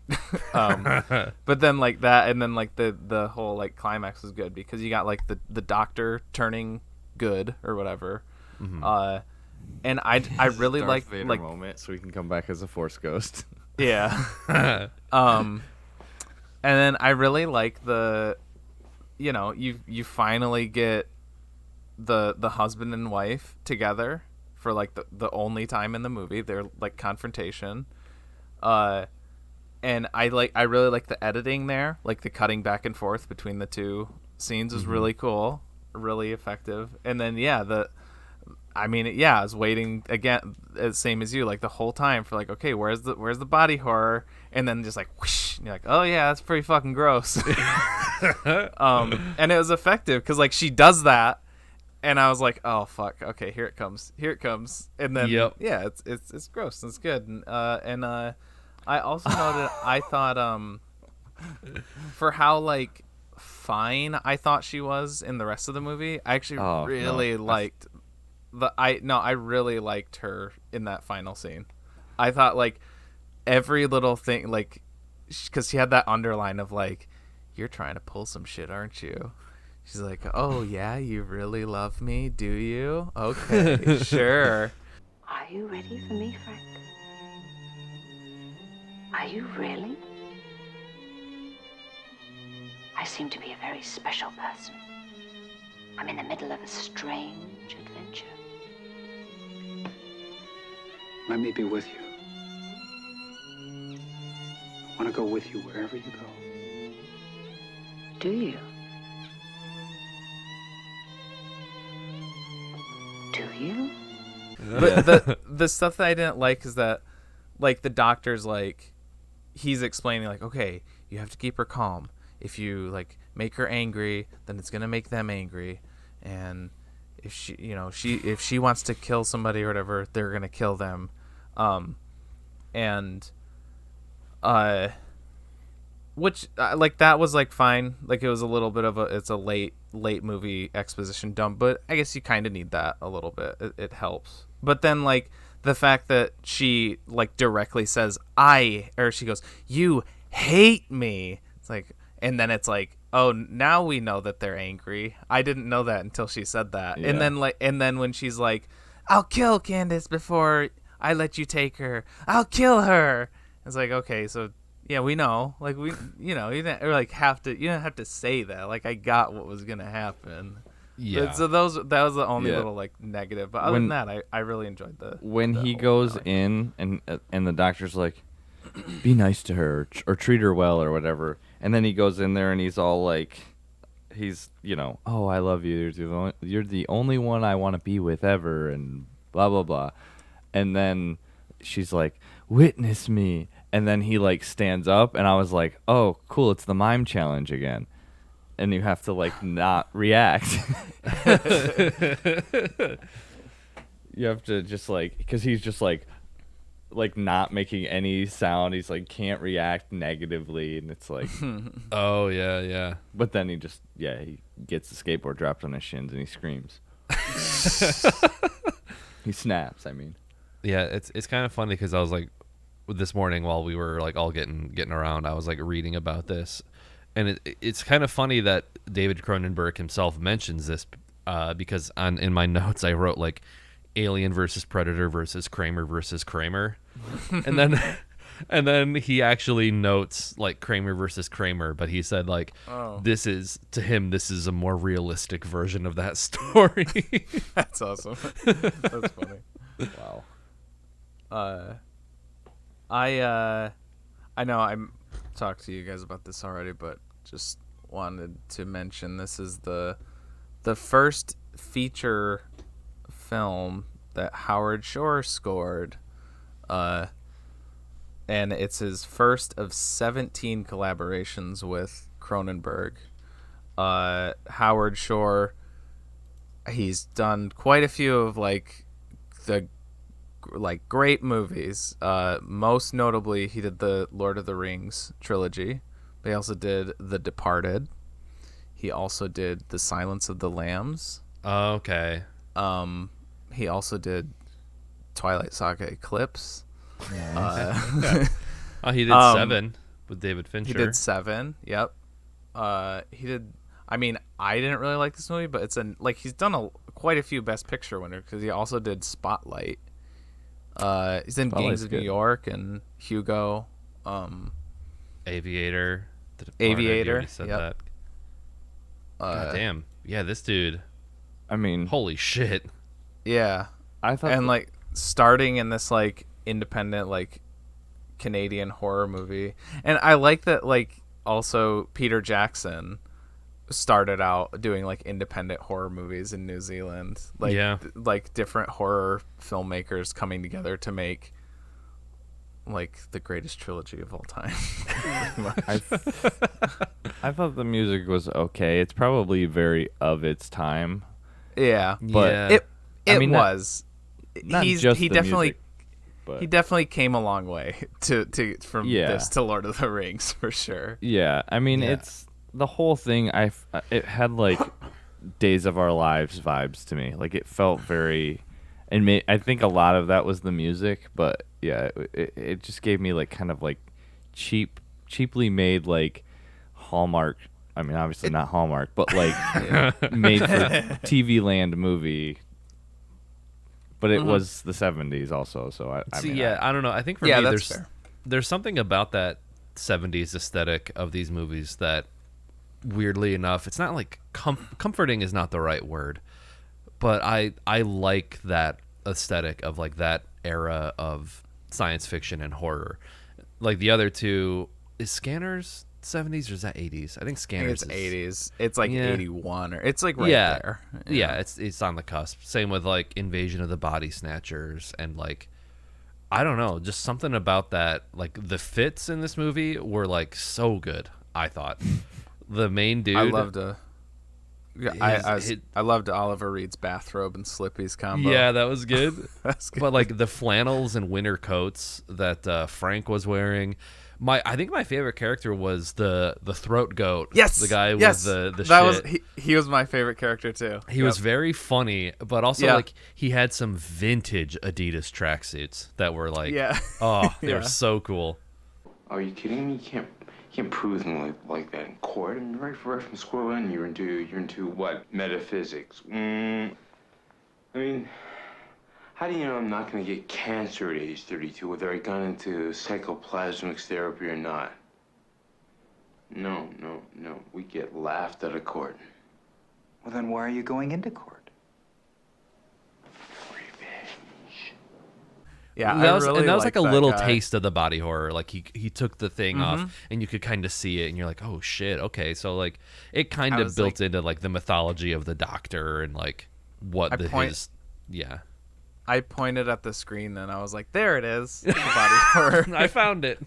But then like that, and then like the whole like climax was good because you got like the doctor turning good or whatever. And I really Darth like Vader like moment, so we can come back as a Force ghost. yeah. And then I really like the, you know, you finally get the husband and wife together for like the only time in the movie. Their like confrontation. And I really like the editing there, like the cutting back and forth between the two scenes is really cool, really effective. And then I was waiting again, same as you, like the whole time for like, okay, where's the body horror? And then just like whoosh, and you're like, oh yeah, that's pretty fucking gross. And it was effective because like she does that, and I was like, oh fuck, okay, here it comes, and then Yep. yeah, it's gross and it's good, and I also noted I thought for how like fine I thought she was in the rest of the movie, I actually really liked I really liked her in that final scene. I thought like every little thing, like because she had that underline of like, you're trying to pull some shit, aren't you? She's like, oh yeah, you really love me, do you? Okay, sure. Are you ready for me, Frank? Are you really? I seem to be a very special person. I'm in the middle of a strange adventure. Let me be with you. I want to go with you wherever you go. Do you? Do you? But the stuff that I didn't like is that like the doctor's like he's explaining like, okay, you have to keep her calm. If you like make her angry, then it's gonna make them angry, and if she wants to kill somebody or whatever, they're gonna kill them, which like that was like fine, like it was a little bit of it's a late movie exposition dump, but I guess you kind of need that a little bit. It helps. But then like the fact that she like directly says she goes, you hate me, it's like, and then it's like, oh, now we know that they're angry. I didn't know that until she said that. Yeah. And then when she's like, I'll kill Candace before I let you take her, I'll kill her, it's like, okay, so yeah, we know, like we, you know, you didn't like have to, you didn't have to say that, like I got what was gonna happen. Yeah. But so that was the only Yeah. little like negative, but other than that, I really enjoyed When the he whole goes finale. in and the doctor's like, be nice to her or treat her well or whatever, and then he goes in there and he's all like, he's, you know, oh, I love you, you're the only one I want to be with ever, and blah blah blah, and then she's like, witness me, and then he like stands up, and I was like, oh cool, it's the mime challenge again. and you have to like not react. You have to just like, because he's just like not making any sound. He's like can't react negatively, and it's like, Oh yeah. but then he gets the skateboard dropped on his shins and he screams. He snaps. I mean, Yeah, it's kind of funny because I was like, this morning while we were like all getting around, I was like reading about this, and it's kind of funny that David Cronenberg himself mentions this because in my notes I wrote like Alien versus Predator versus Kramer versus Kramer, and then he actually notes like Kramer versus Kramer, but he said like this is a more realistic version of that story. That's awesome. That's funny. wow. I know I talked to you guys about this already, but just wanted to mention this is the first feature film that Howard Shore scored, and it's his first of 17 collaborations with Cronenberg. Howard Shore, he's done quite a few of like the great movies. Most notably, he did the Lord of the Rings trilogy, but he also did The Departed. He also did The Silence of the Lambs. Okay. He also did Twilight Saga Eclipse. Oh, he did 7 with David Fincher. He did 7. Yep. He did. I mean, I didn't really like this movie, but it's he's done quite a few Best Picture winners because he also did Spotlight. He's in Gangs of New York and Hugo. Aviator. Aviator. You already said that. God damn. Yeah, this dude. I mean, Holy shit. Yeah. I thought, And like starting in this like independent like Canadian horror movie, and I like that like also Peter Jackson started out doing like independent horror movies in New Zealand, like like different horror filmmakers coming together to make like the greatest trilogy of all time. I thought the music was okay. It's probably very of its time. Yeah, but yeah. It mean, was. Not He just the definitely music, but he definitely came a long way from Yeah. this to Lord of the Rings for sure. yeah. I mean, Yeah. it's the whole thing. It had like Days of Our Lives vibes to me. Like it felt very, and I think a lot of that was the music, but yeah, it just gave me like kind of like cheaply made like Hallmark. I mean, obviously not Hallmark, but like made for TV Land movie. But it was the 70s also, so I See, mean, yeah, I don't know. I think for Yeah, me, that's fair. there's something about that 70s aesthetic of these movies that, weirdly enough, it's not like comforting is not the right word, but I like that aesthetic of like that era of science fiction and horror. Like the other two, is Scanners 70s or is that 80s? I think I Scanners think is 80s. It's like Yeah. 81 or it's like right yeah. there. Yeah, it's on the cusp. Same with like Invasion of the Body Snatchers and like I don't know, just something about that. Like the fits in this movie were like so good. I thought the main dude. I loved his- I loved Oliver Reed's bathrobe and Slippy's combo. Yeah, that was good. That's good. But like the flannels and winter coats that Frank was wearing. I think my favorite character was the throat goat. Yes, the guy yes. with the that shit. was he was my favorite character too. He was very funny, but also Yeah. like he had some vintage Adidas tracksuits that were like, Yeah. oh, they Yeah. were so cool. Are you kidding me? You can't prove something like that in court. I mean, right from square one, you're into what? Metaphysics. I mean, how do you know I'm not going to get cancer at age 32, whether I gone into psychoplasmics therapy or not? No. We get laughed out of court. Well, then why are you going into court? Revenge. Yeah, And that was, really and that was like a liked that little guy. taste of the body horror. Like he took the thing Mm-hmm. off, and you could kind of see it, and you're like, oh shit, okay. So like it kind I of was built like- into like the mythology of the Doctor and like what his yeah. I pointed at the screen and I was like, "There it is, the body horror." I found it.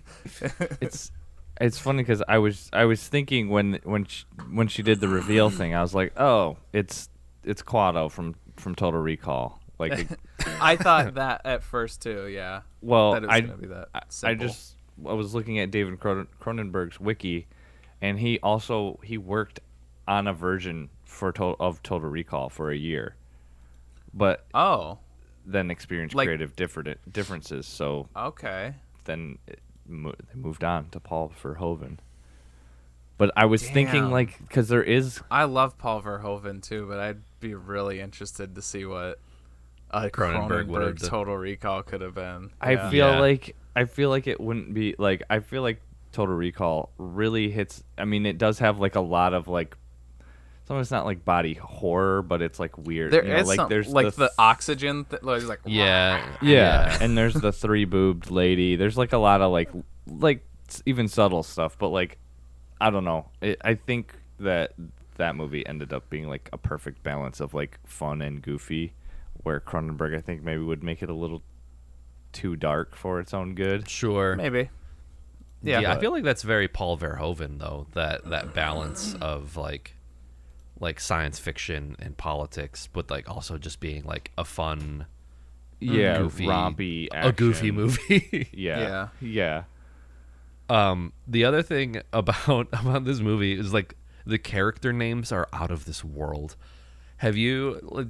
It's funny because I was thinking when she did the reveal thing, I was like, oh, it's Quado from Total Recall. Like, I thought that at first too. Yeah. well, that it was gonna be that simple. I was looking at David Cronenberg's wiki, and he worked on a version of Total Recall for a year, but then experienced creative differences. So okay. Then they moved on to Paul Verhoeven. But I was thinking, like, because there is... I love Paul Verhoeven, too, but I'd be really interested to see what Cronenberg Total Recall could have been. I feel like it wouldn't be... Like, I feel like Total Recall really hits... I mean, it does have, like, a lot of, like... Some of it's not, like, body horror, but it's, like, weird. There is like, there's like the oxygen... like yeah. And there's the three-boobed lady. There's, like, a lot of, like even subtle stuff, but, like, I don't know. I think that movie ended up being like a perfect balance of like fun and goofy, where Cronenberg I think maybe would make it a little too dark for its own good. Sure, maybe. Yeah, I feel like that's very Paul Verhoeven though. That balance of like science fiction and politics, but like also just being like a fun, goofy, rompy, action. A goofy movie. Yeah. The other thing about this movie is like the character names are out of this world. Have you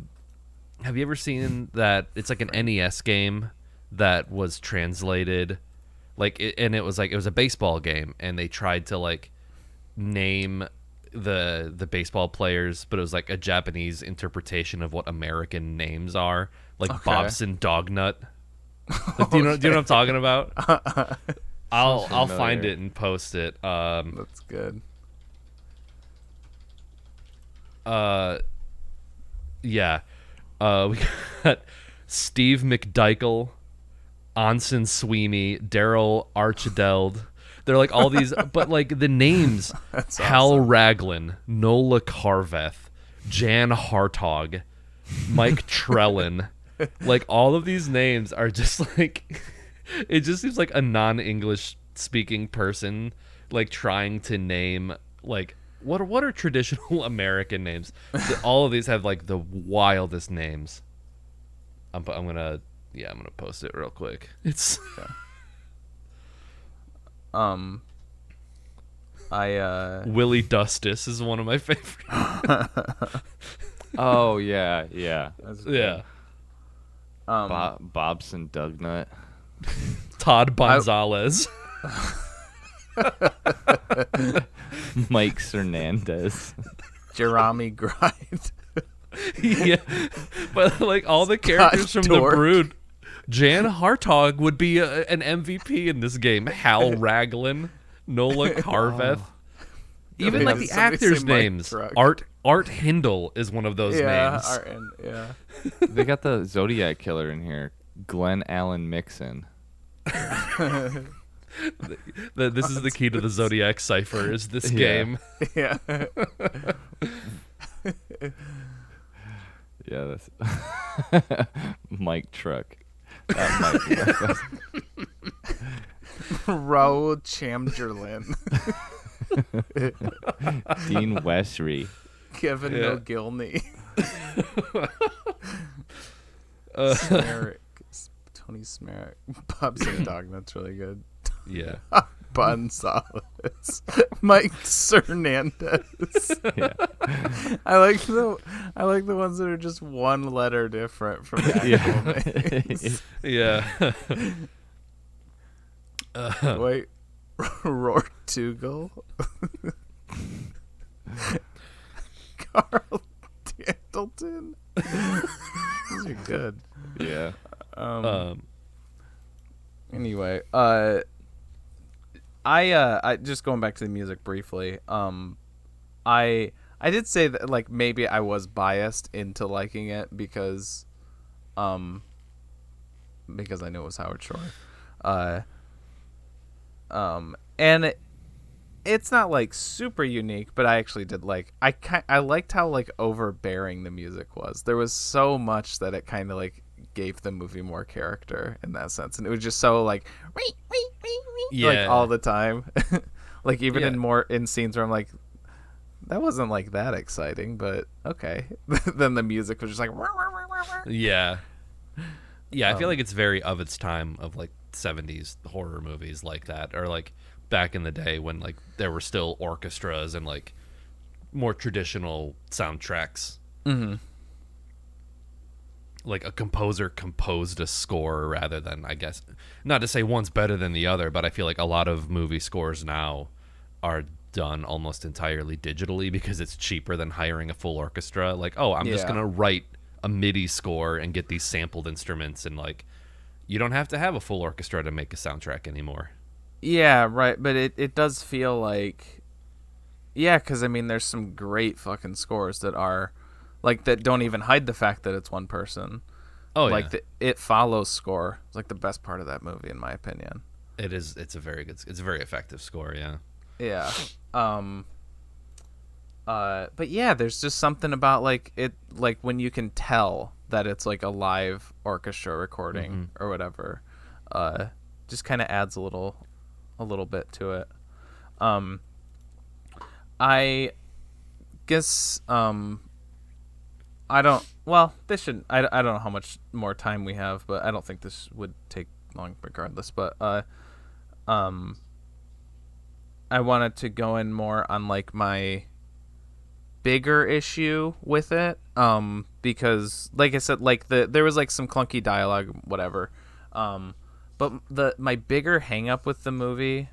ever seen that? It's like an NES game that was translated, and it was a baseball game, and they tried to like name the baseball players, but it was like a Japanese interpretation of what American names are, like Bobson Dognut. Like, do you know what I'm talking about? I'll find it and post it. That's good. Yeah. We got Steve McDykel, Anson Sweeney, Daryl Archideld. They're like all these, but like the names: Hal Raglan, Nola Carveth, Jan Hartog, Mike Trellin. Like all of these names are just like. It just seems like a non-English speaking person like trying to name like what are traditional American names. All of these have like the wildest names. I'm gonna post it real quick. It's Willie Dustis is one of my favorites. Oh yeah. Yeah. Bobson Dognut. Todd Gonzalez. Mike Hernandez. Jeremy Grind. Yeah, but like all the characters from Dork. The Brood, Jan Hartog would be an MVP in this game. Hal Raglan, Nola Carveth. Even like the actors' names. Art Hindle is one of those names. They got the Zodiac Killer in here. Glenn Allen Mixon. This is the key to the Zodiac cipher. Is this game? Yeah. Yeah, that's Mike Truck. That might be the Raoul Chamberlain. Dean Westry. Kevin McGilney. Smerrick. Tony Smerrick. Bobson Dognut's really good. Yeah. Gonzalez. Mike Hernandez. Yeah. I like the ones that are just one letter different from the actual names. Yeah. Wait. Rourke Tugel. Carl Dandleton. These are good. Yeah. Anyway, I just going back to the music briefly. I did say that like maybe I was biased into liking it because I knew it was Howard Shore. And it's not like super unique, but I actually did like. I liked how like overbearing the music was. There was so much that it kind of like gave the movie more character in that sense, and it was just so like, like all the time. Like even Yeah. in scenes where I'm like, that wasn't like that exciting, but okay. Then the music was just like, Yeah. Yeah, I feel like it's very of its time of like 70s horror movies like that, or like back in the day when like there were still orchestras and like more traditional soundtracks. mm-hmm. Like a composer composed a score rather than, I guess, not to say one's better than the other, but I feel like a lot of movie scores now are done almost entirely digitally because it's cheaper than hiring a full orchestra. Like, oh, I'm just Yeah. gonna write a MIDI score and get these sampled instruments, and like you don't have to have a full orchestra to make a soundtrack anymore. Yeah, right. But it does feel like, yeah, because I mean, there's some great fucking scores that are, like, that don't even hide the fact that it's one person. Oh, like yeah. the It Follows score is like the best part of that movie, in my opinion. It is. It's a very effective score. Yeah. Yeah. But yeah, there's just something about like it, like when you can tell that it's like a live orchestra recording or whatever. Just kind of adds a little bit to it. I guess I don't. Well, this should. I don't know how much more time we have, but I don't think this would take long, regardless. But I wanted to go in more on like my bigger issue with it, because like I said, like there was like some clunky dialogue, whatever. But my bigger hang up with the movie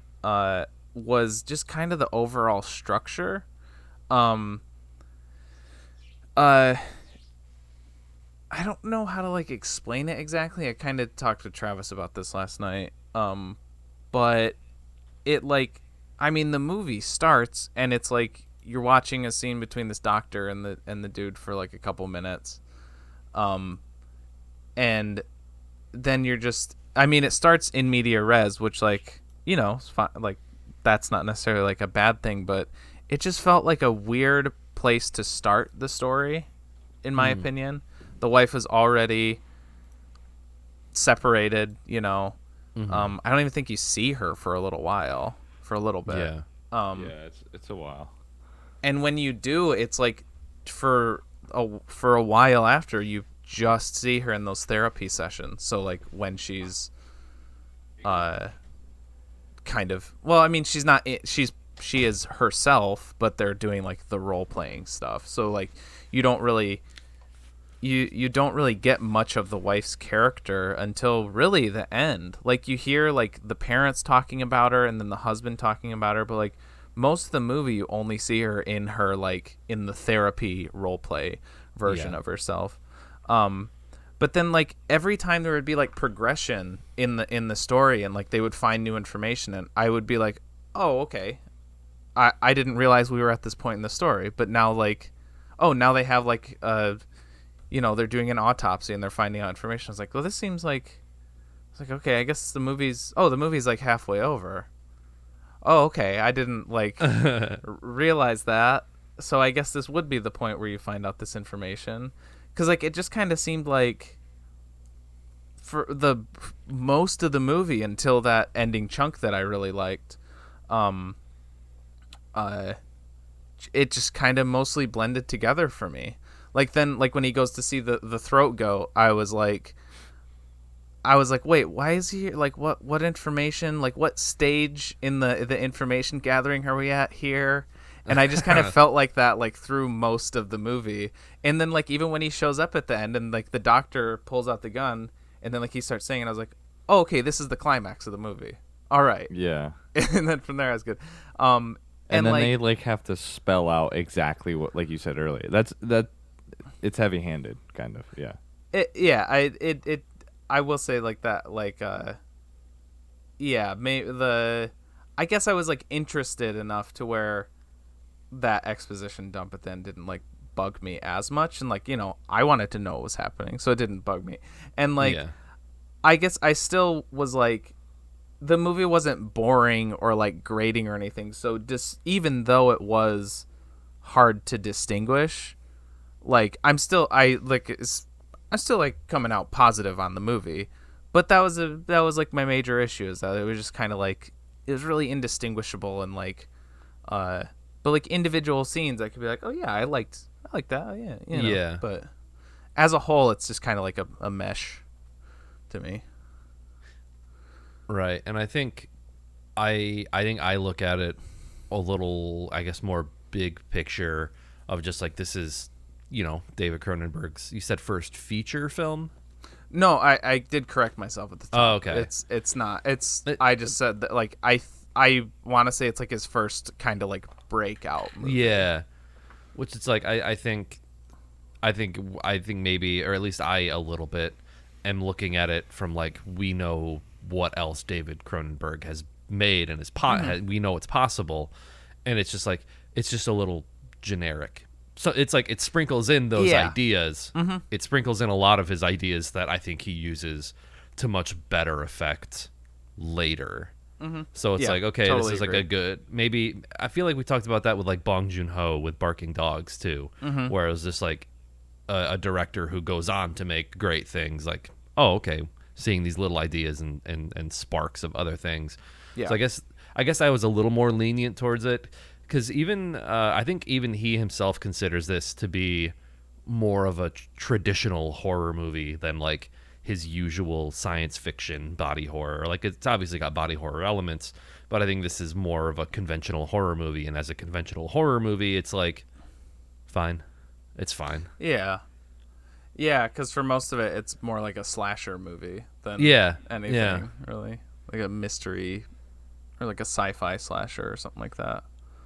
was just kind of the overall structure. I don't know how to like explain it exactly. I kind of talked to Travis about this last night. But it like, I mean, the movie starts and it's like you're watching a scene between this doctor and the dude for like a couple minutes. And then you're just, I mean, it starts in media res, which like, you know, it's fine, like that's not necessarily like a bad thing, but it just felt like a weird place to start the story, in my opinion. The wife was already separated, you know. I don't even think you see her for a little bit. Yeah. Yeah, it's a while. And when you do, it's like for a while after, you just see her in those therapy sessions. So like when she's kind of, well, I mean, she's not, she is herself, but they're doing like the role playing stuff. So like you don't really get much of the wife's character until really the end. Like you hear like the parents talking about her and then the husband talking about her, but like most of the movie you only see her in her like in the therapy role play version of herself. But then like every time there would be like progression in the story and like they would find new information and I would be like, oh, okay, I didn't realize we were at this point in the story, but now like, oh, now they have like you know, they're doing an autopsy and they're finding out information. I was like, well, this seems like, it's like, okay, I guess the movie's like halfway over. Oh, okay, I didn't like realize that. So I guess this would be the point where you find out this information. Because like it just kind of seemed like for the most of the movie until that ending chunk that I really liked, it just kind of mostly blended together for me. Like then, like when he goes to see the throat goat, I was like, wait, why is he like, what information, like what stage in the information gathering are we at here? And I just kind of felt like that, like through most of the movie. And then like, even when he shows up at the end and like the doctor pulls out the gun and then like he starts saying, and I was like, oh, okay, this is the climax of the movie. All right. Yeah. And then from there I was good. And then like, they like have to spell out exactly what, like you said earlier. It's heavy-handed, kind of. Yeah. I will say like that, like yeah, I guess I was like interested enough to where that exposition dump at the end didn't like bug me as much, and like, you know, I wanted to know what was happening, so it didn't bug me. And like I guess I still was like, the movie wasn't boring or like grating or anything, so just even though it was hard to distinguish, like I'm still like coming out positive on the movie. But that was like my major issue, is that it was just kind of like it was really indistinguishable, and like but like individual scenes I could be like, oh yeah, I like that, oh, yeah, you know. Yeah. But as a whole it's just kind of like a mesh to me. Right. And I think I look at it a little, I guess, more big picture of just like, this is, you know, David Cronenberg's, you said first feature film? No, I did correct myself at the top. Oh, okay. It's not. I just said that, like, I want to say it's like his first kind of like breakout movie. Yeah. Which it's like, I think maybe, or at least I a little bit am looking at it from like, we know what else David Cronenberg has made and we know it's possible, and it's just like, it's just a little generic. So it's like, it sprinkles in those ideas. Mm-hmm. It sprinkles in a lot of his ideas that I think he uses to much better effect later. Mm-hmm. So it's like, okay, totally this is like agree. a good, maybe, I feel like we talked about that with like Bong Joon-ho with Barking Dogs too, where it was just like a director who goes on to make great things, like, oh, okay, seeing these little ideas and sparks of other things. Yeah. So I guess I was a little more lenient towards it, because even I think even he himself considers this to be more of a traditional horror movie than like his usual science fiction body horror. Like, it's obviously got body horror elements, but I think this is more of a conventional horror movie. And as a conventional horror movie, it's like, fine. It's fine. Yeah. Yeah, because for most of it, it's more like a slasher movie than anything, really. Like a mystery or like a sci-fi slasher or something like that.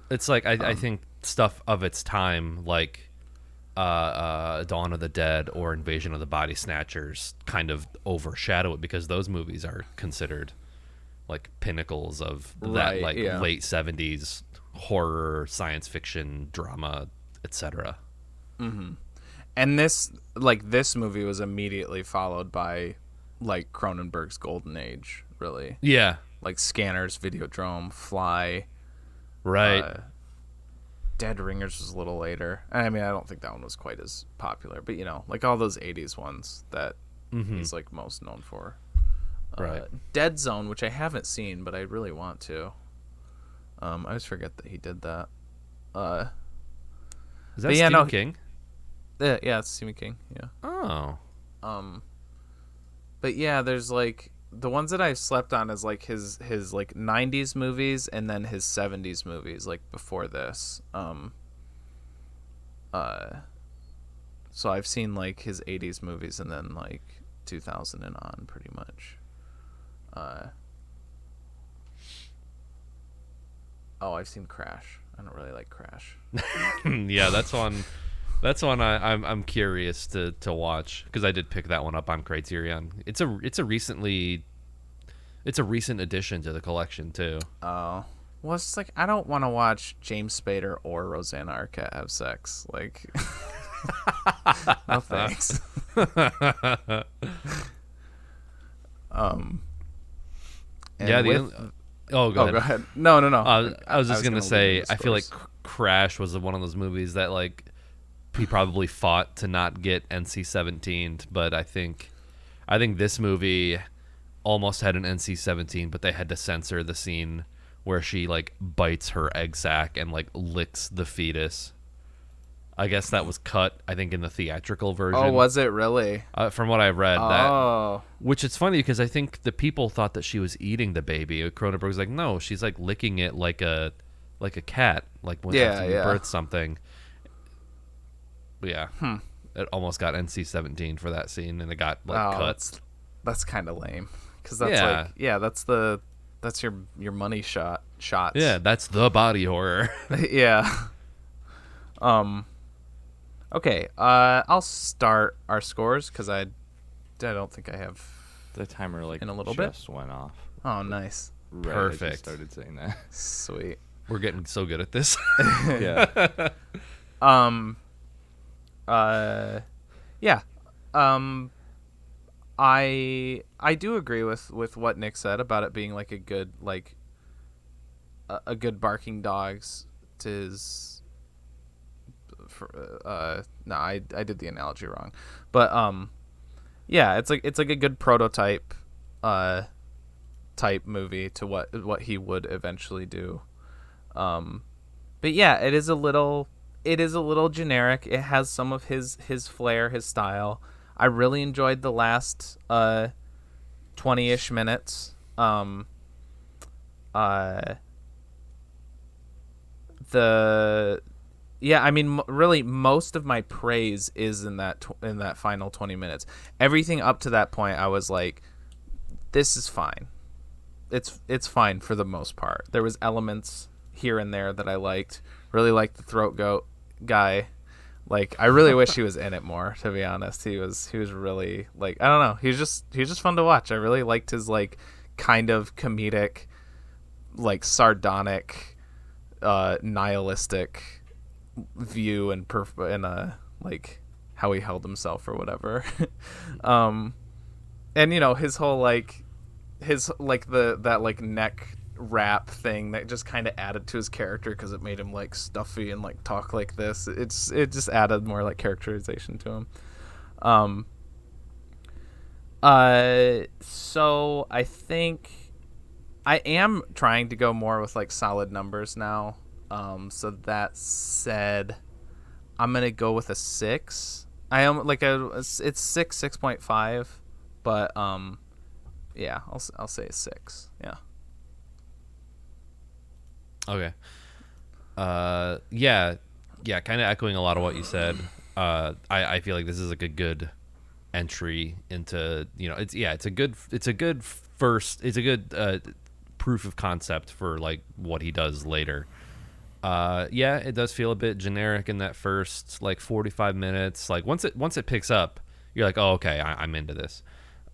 It's like, I think stuff of its time, like Dawn of the Dead or Invasion of the Body Snatchers, kind of overshadow it, because those movies are considered like pinnacles of that late 70s horror, science fiction, drama, etc. Mm-hmm. And this movie was immediately followed by like Cronenberg's golden age, really. Yeah. Like Scanners, Videodrome, Fly. Right. Dead Ringers was a little later. I mean, I don't think that one was quite as popular, but you know, like all those 80s ones that he's like most known for. Right. Dead Zone, which I haven't seen, but I really want to. I always forget that he did that. Is that Stephen King? Yeah, it's Stephen King. Yeah. Oh. But yeah, there's like the ones that I've slept on is like his like 90s movies and then his 70s movies, like before this. So I've seen like his 80s movies and then like 2000 and on, pretty much. I've seen Crash. I don't really like Crash. Yeah, that's one. That's one I'm curious to watch, because I did pick that one up on Criterion. It's a recent addition to the collection too. Oh, well, it's just like, I don't want to watch James Spader or Rosanna Arquette have sex. Like, no thanks. Go ahead. No. I was just gonna say, I feel like Crash was one of those movies that like he probably fought to not get NC-17'd, but I think this movie almost had an NC-17, but they had to censor the scene where she like bites her egg sac and like licks the fetus. I guess that was cut, I think, in the theatrical version. Oh, was it really? From what I've read. Which it's funny, because I think the people thought that she was eating the baby. Cronenberg's like, no, she's like licking it like a cat, like when after you birth something. But yeah. It almost got NC-17 for that scene, and it got like cut. That's kind of lame, because that's that's your money shots. Yeah, that's the body horror. Yeah. Okay, I'll start our scores, because I don't think I have the timer like in a little just went off. Oh, nice. Right, perfect. I just started saying that. Sweet. We're getting so good at this. Yeah. Yeah. I do agree with what Nick said about it being like a good Barking Dogs to his. No, I did the analogy wrong, but yeah, it's like a good prototype type movie to what he would eventually do. But yeah, it is a little generic. It has some of his flair, his style. I really enjoyed the last 20-ish minutes. Really, most of my praise is in that final 20 minutes. Everything up to that point, I was like, this is fine. It's fine for the most part. There was elements here and there that I liked. Really liked the throat goat guy. Like, I really wish he was in it more, to be honest. He was really, like, I don't know. He was just fun to watch. I really liked his, like, kind of comedic, like, sardonic, nihilistic view and like how he held himself or whatever. And his whole that neck rap thing that just kind of added to his character because it made him like stuffy and like talk like this. It just added more like characterization to him. So I think I am trying to go more with like solid numbers now. So that said, I'm gonna go with a 6. I am like it's 6.5, but yeah, I'll say a 6. Yeah. Okay. Yeah, kind of echoing a lot of what you said. I feel like this is like a good entry into, it's a good proof of concept for like what he does later. Yeah, it does feel a bit generic in that first like 45 minutes. Like once it picks up, you're like, oh, okay, I'm into this.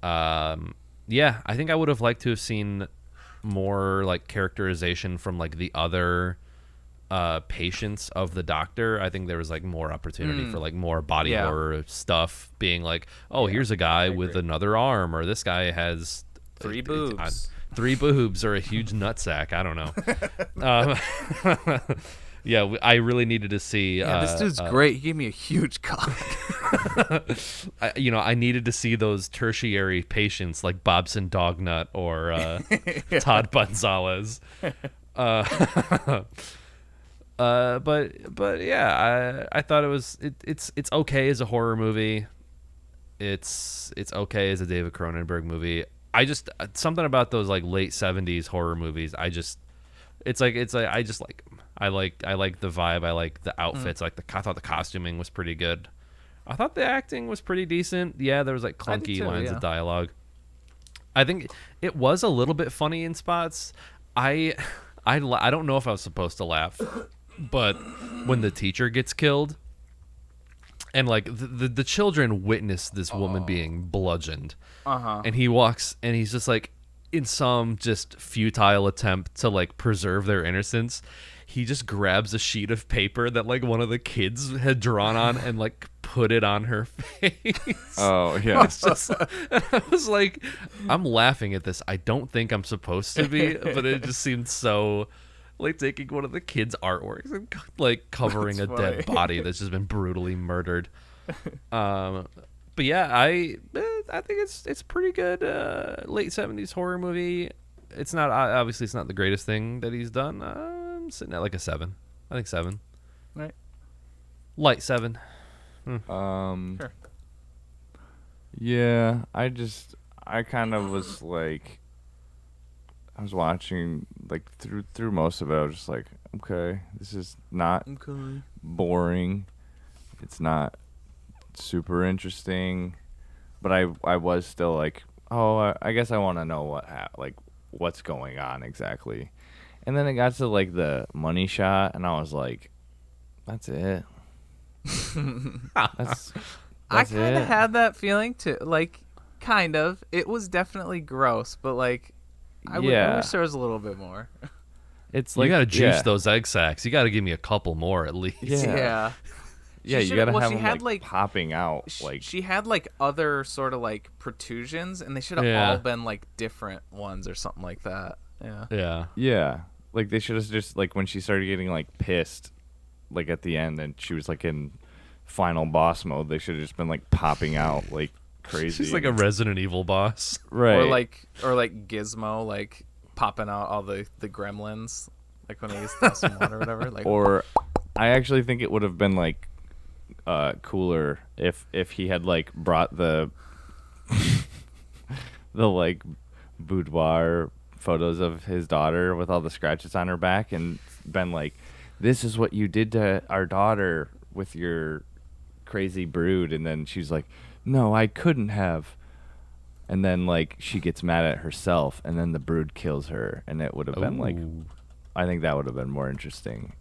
Yeah, I think I would have liked to have seen more like characterization from like the other patients of the doctor. I think there was like more opportunity for like more body horror stuff, being like, oh, here's a guy with another arm, or this guy has 3 boobs. 3 boobs or a huge nutsack. I don't know. Yeah, I really needed to see. This dude's great. He gave me a huge cock. I needed to see those tertiary patients like Bobson Dognut or Todd Gonzalez. But yeah, I thought it's okay as a horror movie. It's okay as a David Cronenberg movie. I just something about those like late 70s horror movies. I just like them. I like the vibe. I like the outfits. I thought the costuming was pretty good. I thought the acting was pretty decent. Yeah, there was like clunky lines of dialogue. I think it was a little bit funny in spots. I don't know if I was supposed to laugh, but when the teacher gets killed and like the children witness this woman being bludgeoned, and he walks and he's just like, in some just futile attempt to like preserve their innocence, he just grabs a sheet of paper that like one of the kids had drawn on and like put it on her face. Oh yeah. It's just, and I was like, I'm laughing at this. I don't think I'm supposed to be, but it just seemed so like taking one of the kids' artworks and like covering That's a funny. dead body that's just been brutally murdered. But yeah, I think it's pretty good late 70s horror movie. It's not obviously it's not the greatest thing that he's done. I'm sitting at like a 7. I think 7. Right. Light 7. Sure. Yeah, I kind of was like, I was watching like through most of it. I was just like, okay, this is not boring. It's not super interesting, but I was still like, oh, I guess I want to know what's going on exactly. And then it got to like the money shot, and I was like, that's it. That's I kind of it. had that feeling too. Like, kind of. It was definitely gross, but like, I wish there was a little bit more. It's like you gotta juice those egg sacs. You gotta give me a couple more at least. Yeah. Yeah, you gotta have them like popping out. Like she had like other sort of like protrusions, and they should have all been like different ones or something like that. Yeah. Yeah. Like they should have just like when she started getting like pissed, like at the end, and she was like in final boss mode. They should have just been like popping out like crazy. She's like a Resident Evil boss. right. Or like Gizmo, like popping out all the gremlins, like when he used to some water or whatever. Like, Or I actually think it would have been like cooler if he had like brought the the like boudoir photos of his daughter with all the scratches on her back and been like, this is what you did to our daughter with your crazy brood. And then she's like, no, I couldn't have. And then like she gets mad at herself and then the brood kills her. And it would have been like, I think that would have been more interesting.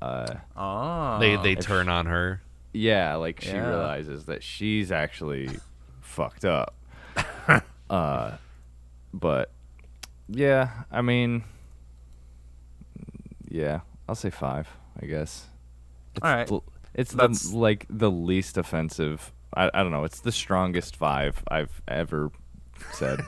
oh, They turn on her. Yeah, like she Yeah. realizes that she's actually fucked up. But yeah, I mean, yeah, I'll say 5, I guess. It's All right. It's That's- like the least offensive. I don't know. It's the strongest 5 I've ever said.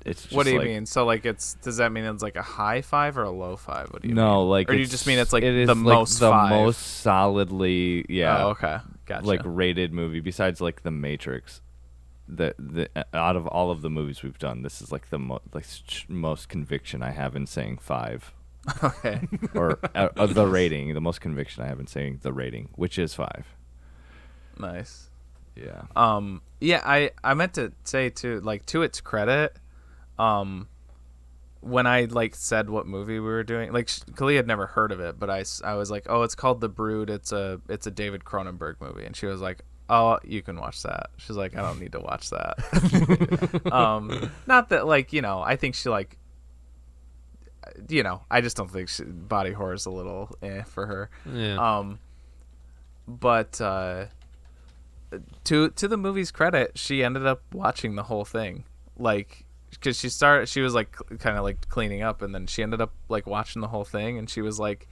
It's just what do you like- mean? So like, does that mean it's like a high 5 or a low 5? What do you No, mean? like, or do you just mean it's like it is the like most the 5? most solidly, yeah. Oh, okay, gotcha. Like rated movie besides like The Matrix. The out of all of the movies we've done, this is like the most conviction I have in saying 5. okay. Or the rating, the most conviction I have in saying the rating, which is 5. Nice. Yeah. Yeah, I meant to say too, like, to its credit, when I like said what movie we were doing, like Kali had never heard of it, but I was like, oh, it's called The Brood. It's a David Cronenberg movie, and she was like, oh, you can watch that. She's like, I don't need to watch that. Not that, like, I think she like, I just don't think body horror is a little for her. Yeah. But to the movie's credit, she ended up watching the whole thing, like, because she was like kind of like cleaning up, and then she ended up like watching the whole thing, and she was like,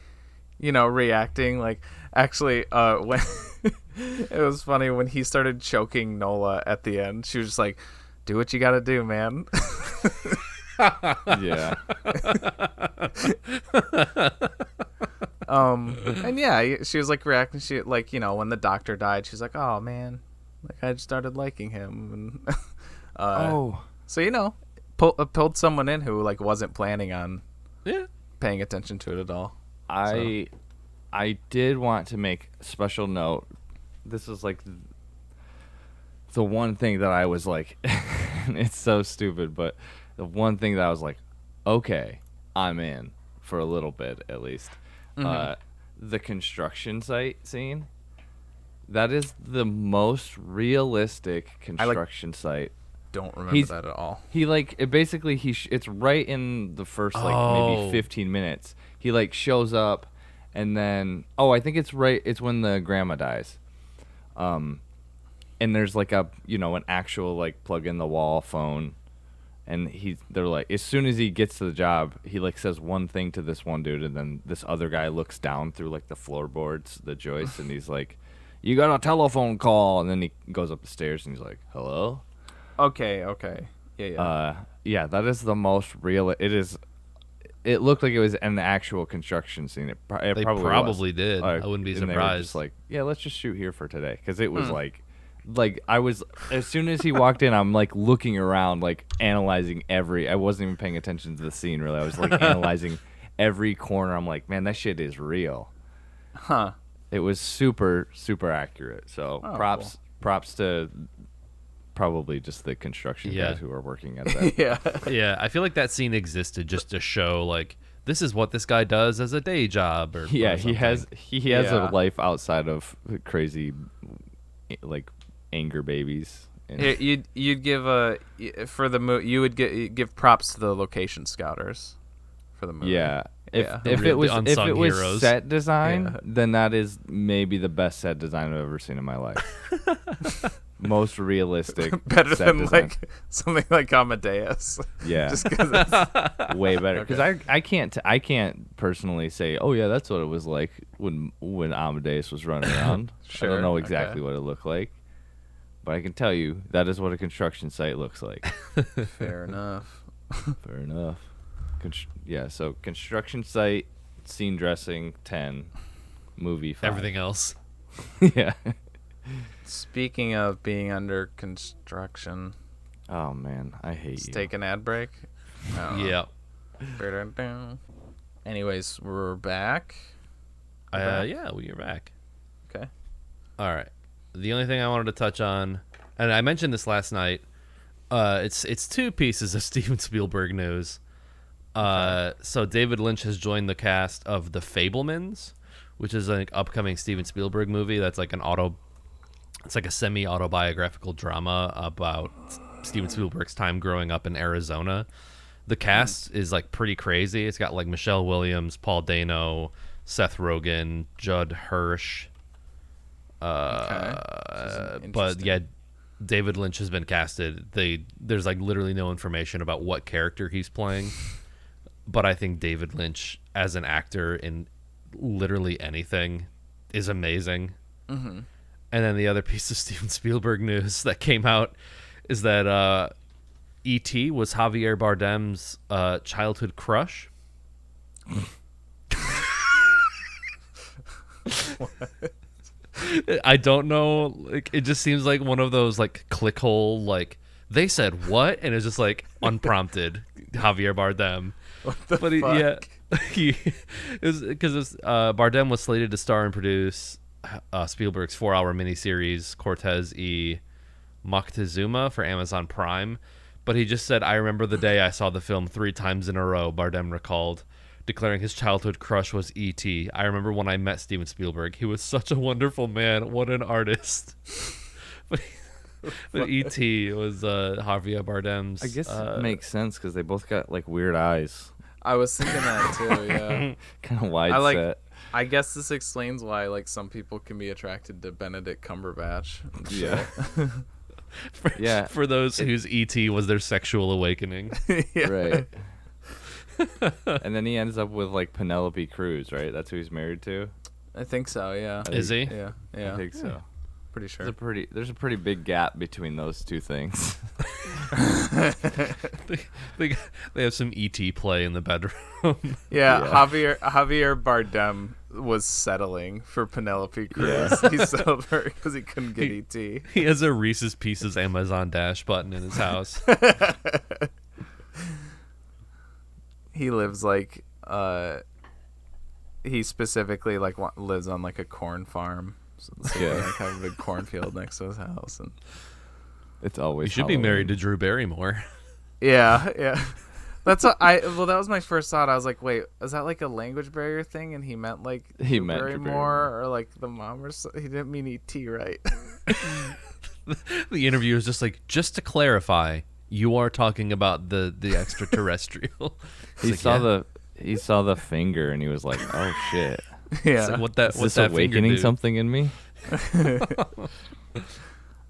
reacting. Like, actually, when it was funny when he started choking Nola at the end, she was just like, do what you gotta do, man. Yeah. And yeah, she was like reacting. She like, when the doctor died, she's like, oh man, like I just started liking him. And so pulled someone in who like wasn't planning on paying attention to it at all. I did want to make a special note. This is like the one thing that I was like, it's so stupid, but the one thing that I was like, okay, I'm in for a little bit at least. The construction site scene, that is the most realistic construction site. Don't remember that at all. He like it basically it's right in the first like maybe 15 minutes. He like shows up, and then I think it's when the grandma dies. And there's like an actual like plug in the wall phone, and they're like, as soon as he gets to the job, he like says one thing to this one dude, and then this other guy looks down through like the floorboards, the joists, and he's like, you got a telephone call, and then he goes up the stairs and he's like, hello. Okay. Yeah. Yeah, that is the most real. It looked like it was an actual construction scene. It They probably probably was. did. I wouldn't be and they were surprised. just like, yeah, let's just shoot here for today, because it was like I was, as soon as he walked in, I'm like looking around, like analyzing I wasn't even paying attention to the scene really. I was like analyzing every corner. I'm like, man, that shit is real. Huh. It was super, super accurate. So props to probably just the construction guys who are working at that. Yeah. Yeah, I feel like that scene existed just to show like this is what this guy does as a day job. Or Yeah, or he has Yeah. a life outside of crazy, like anger babies. And You'd give for the movie. You would give props to the location scouters for the movie. yeah. Yeah. If The it was unsung heroes. set design, Yeah. then that is maybe the best set design I've ever seen in my life. Most realistic. Better set than design. like something like Amadeus. Yeah. Just because it's Way better, because I can't personally say, oh yeah, that's what it was like when Amadeus was running around. I Sure, don't know okay. exactly what it looked like, but I can tell you that is what a construction site looks like. fair enough. Fair enough. So construction site, scene dressing, 10, movie 5. everything else. Yeah. Speaking of being under construction, Oh man, I hate let's you. take an ad break. I don't know. Yeah. Anyways, we're back. Yeah, you're back. Okay. All right. The only thing I wanted to touch on, and I mentioned this last night, it's two pieces of Steven Spielberg news. So David Lynch has joined the cast of The Fabelmans, which is an upcoming Steven Spielberg movie that's like it's like a semi-autobiographical drama about Steven Spielberg's time growing up in Arizona. The cast is like pretty crazy. It's got like Michelle Williams, Paul Dano, Seth Rogen, Judd Hirsch. But yeah, David Lynch has been casted. There's like literally no information about what character he's playing. But I think David Lynch as an actor in literally anything is amazing. Mm-hmm. And then the other piece of Steven Spielberg news that came out is that E.T. was Javier Bardem's childhood crush. I don't know. Like, it just seems like one of those like clickhole like they said what, and it's just like unprompted Javier Bardem. What the fuck? Because Bardem was slated to star and produce Spielberg's 4-hour miniseries Cortez y Moctezuma for Amazon Prime, but he just said, "I remember the day I saw the film 3 times in a row," Bardem recalled, declaring his childhood crush was E.T. "I remember when I met Steven Spielberg. He was such a wonderful man. What an artist." but E.T. was Javier Bardem's. I guess it makes sense because they both got like weird eyes, I was thinking that too. Yeah. kind of wide set. I guess this explains why like some people can be attracted to Benedict Cumberbatch. and shit. Yeah. For those whose E.T. was their sexual awakening. Yeah. Right. And then he ends up with like Penelope Cruz, right? That's who he's married to. I think so. Yeah. Is he? Yeah. Yeah. I think so. Pretty sure. There's a pretty big gap between those two things. they have some E.T. play in the bedroom. Yeah, Yeah. Javier Bardem was settling for Penelope Cruz. He settled her because he couldn't get ET. He has a Reese's Pieces Amazon Dash button in his house. He lives like he specifically like lives on like a corn farm. So Yeah. like have a big cornfield next to his house, and It's always. He should be married to Drew Barrymore. yeah. That's what that was my first thought. I was like, wait, is that like a language barrier thing? And he meant like Drew meant Drew Barrymore or like the mom or so. He didn't mean ET, right? The interviewer is just like, just to clarify, you are talking about the extraterrestrial. He It's saw like, he saw the finger and he was like, "Oh shit, Yeah. It's like, what that is what this that finger awakening do? something in me?"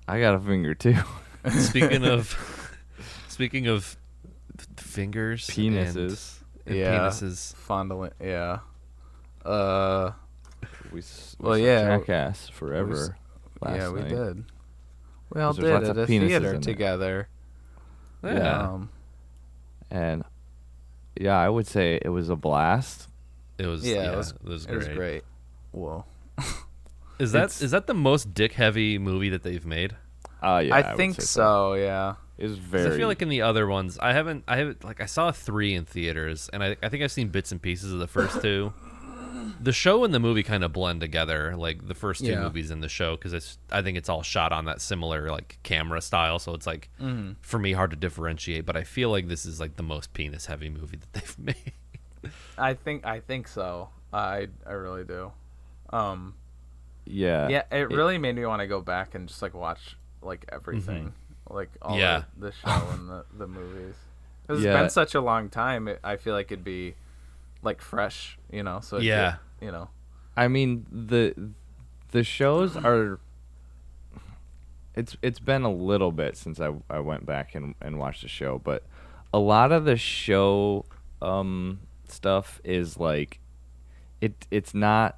I got a finger too. Speaking of fingers, Penises. and Yeah. penises. Fondling. Yeah. We Well, saw yeah. Jackass Forever. Last Yeah, we night. did. We all 'Cause there's did lots at of a penises theater in there. together. Yeah, And yeah, I would say it was a blast. it was. Yeah, Yeah, it was great. It was great. Whoa. Is that the most dick heavy movie that they've made? Yeah, I would think say so. Yeah. It was 'Cause very. I feel like in the other ones, I haven't like I saw 3 in theaters, and I think I've seen bits and pieces of the first 2. The show and the movie kind of blend together, like the first 2 Yeah. movies in the show, because I think it's all shot on that similar like camera style, so it's like for me hard to differentiate. But I feel like this is like the most penis heavy movie that they've made. I think so. I really do. yeah. Yeah, it really made me want to go back and just like watch like everything, like all Yeah. the show and the movies. 'Cause it's Yeah. been such a long time. I feel like it'd be like fresh, you know. So it'd Yeah. get, you know. I mean the shows are. It's been a little bit since I went back and watched the show, but a lot of the show stuff is like it's not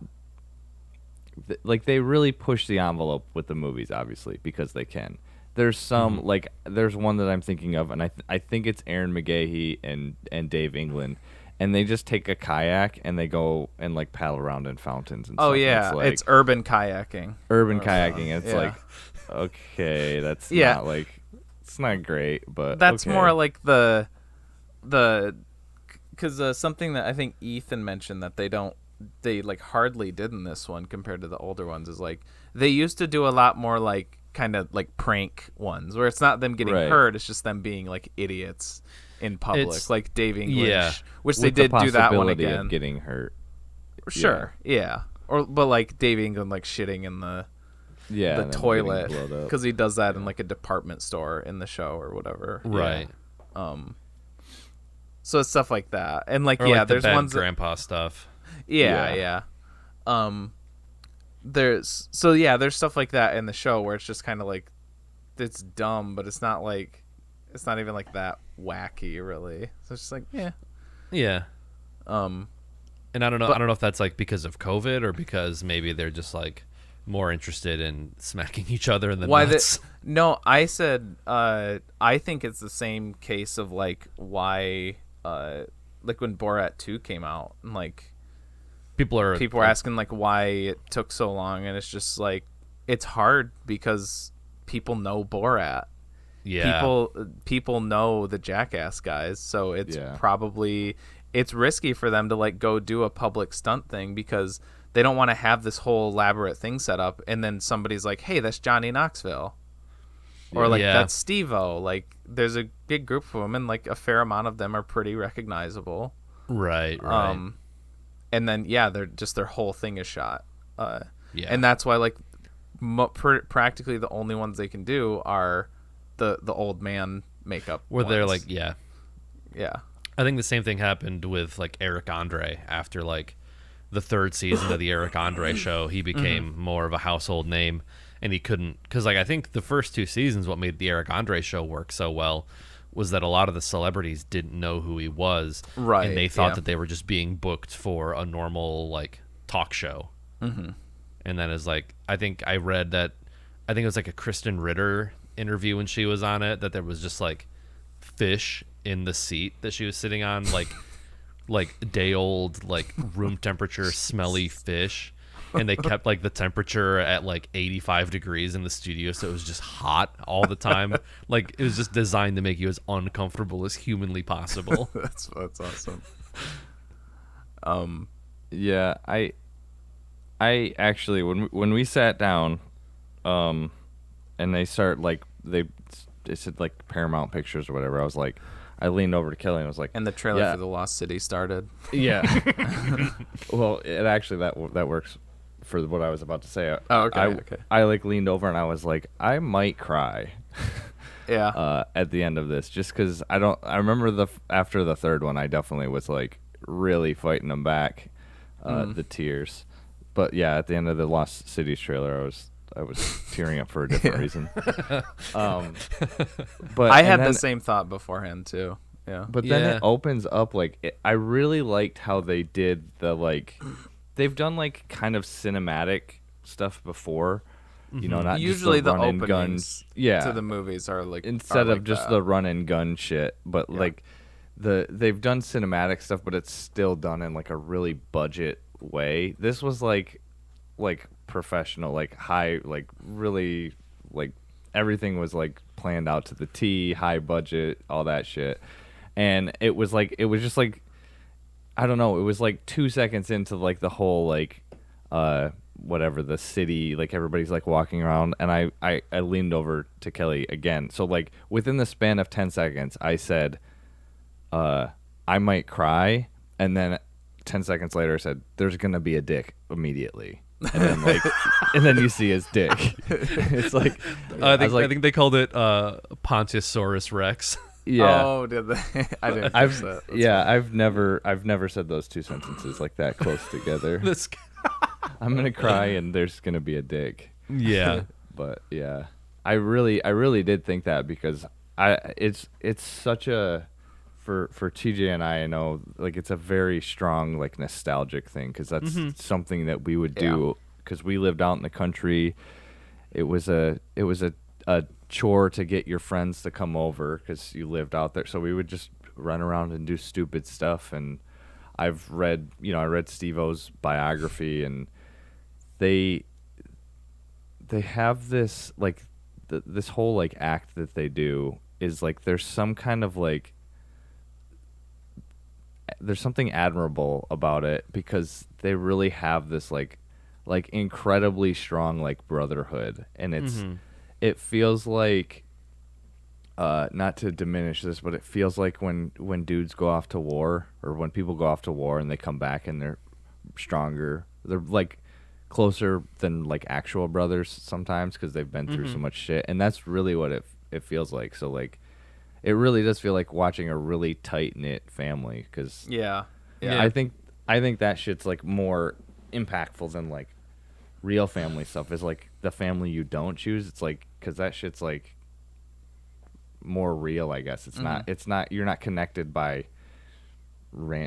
like they really push the envelope with the movies, obviously, because they can. There's some like there's one that I'm thinking of, and I think it's Aaron McGahee and Dave England, and they just take a kayak and they go and like paddle around in fountains and Oh stuff. yeah, and it's urban kayaking. urban kayaking. It's yeah. like okay, that's Yeah. not like it's not great, but That's okay. more like because something that I think Ethan mentioned that they like hardly did in this one compared to the older ones is like they used to do a lot more like kind of like prank ones where it's not them getting Right. hurt, it's just them being like idiots in public, It's- like Dave English, yeah. which With they did the do that one possibility again. of getting hurt. Sure, yeah. Or but like Dave England like shitting in the Yeah, the and then toilet getting blown up. because he does that in like a department store in the show or whatever. Right. So it's stuff like that, and like Or yeah, like the there's bad ones that, grandpa stuff. yeah. There's stuff like that in the show where it's just kind of like it's dumb, but it's not even like that wacky really. So it's just like yeah. And I don't know if that's like because of COVID or because maybe they're just like more interested in smacking each other in the nuts. No, I said I think it's the same case of like why like when Borat 2 came out and like people were asking like why it took so long, and it's just like it's hard because people know Borat. Yeah. People know the Jackass guys, so it's Yeah. probably it's risky for them to like go do a public stunt thing because they don't want to have this whole elaborate thing set up and then somebody's like, hey, that's Johnny Knoxville. Or like Yeah. that's Steve-O. Like there's a big group of them and like a fair amount of them are pretty recognizable. Right. And then yeah, their whole thing is shot. Yeah. And that's why like practically the only ones they can do are the old man makeup Where they're ones. like, yeah. Yeah. I think the same thing happened with like Eric Andre after like the third season of the Eric Andre show. He became more of a household name, and he couldn't because like I think the first two seasons, what made the Eric Andre show work so well was that a lot of the celebrities didn't know who he was, Right, And they thought yeah. that they were just being booked for a normal like talk show. Mm-hmm. And then it's like I think it was like a Kristen Ritter interview when she was on it that there was just like fish in the seat that she was sitting on, like day old, like room temperature smelly fish, and they kept like the temperature at like 85 degrees in the studio, so it was just hot all the time. Like it was just designed to make you as uncomfortable as humanly possible. that's awesome. Yeah, I actually when we sat down, and they start like they said like Paramount Pictures or whatever. I leaned over to Kelly and I was like, And the trailer yeah. for The Lost City started. Yeah. Well, it actually that works for what I was about to say. Oh, okay. I like leaned over and I was like, I might cry. Yeah. At the end of this, just because I remember after the third one, I definitely was like really fighting them back, the tears. But yeah, at the end of the Lost Cities trailer, I was tearing up for a different reason. But I had and the then- same thought beforehand too. Yeah. But then Yeah. it opens up like I really liked how they did the like they've done like kind of cinematic stuff before, you know, not Usually just the the run and gun, openings yeah, to the movies are like instead are of like just that. the run and gun shit, but like they've done cinematic stuff, but it's still done in like a really budget way. This was like professional, like high, like really like everything was like planned out to the T, high budget, all that shit. And it was just like I don't know, it was like 2 seconds into like the whole like whatever, the city, like everybody's like walking around, and I leaned over to Kelly again. So like within the span of 10 seconds I said I might cry, and then 10 seconds later I said there's gonna be a dick immediately. And then like and then you see his dick. It's like I think they called it Pontosaurus Rex. yeah. Oh, did they? I didn't. I've catch that. That's yeah, I've never said those two sentences like that close together. This, I'm gonna cry and there's gonna be a dick. yeah. But yeah, I really did think that because it's such a for TJ and I know like it's a very strong like nostalgic thing because that's something that we would do because we lived out in the country. It was a chore to get your friends to come over because you lived out there, so we would just run around and do stupid stuff. And I read Steve-O's biography, and they have this like this whole like act that they do is like there's some kind of like there's something admirable about it because they really have this like incredibly strong like brotherhood, and it feels like not to diminish this, but it feels like when dudes go off to war, or when people go off to war and they come back and they're stronger, they're like closer than like actual brothers sometimes because they've been through so much shit, and that's really what it feels like. So like it really does feel like watching a really tight knit family because I think that shit's like more impactful than like real family stuff. Is like the family you don't choose. It's like because that shit's like more real, I guess. It's not you're not connected by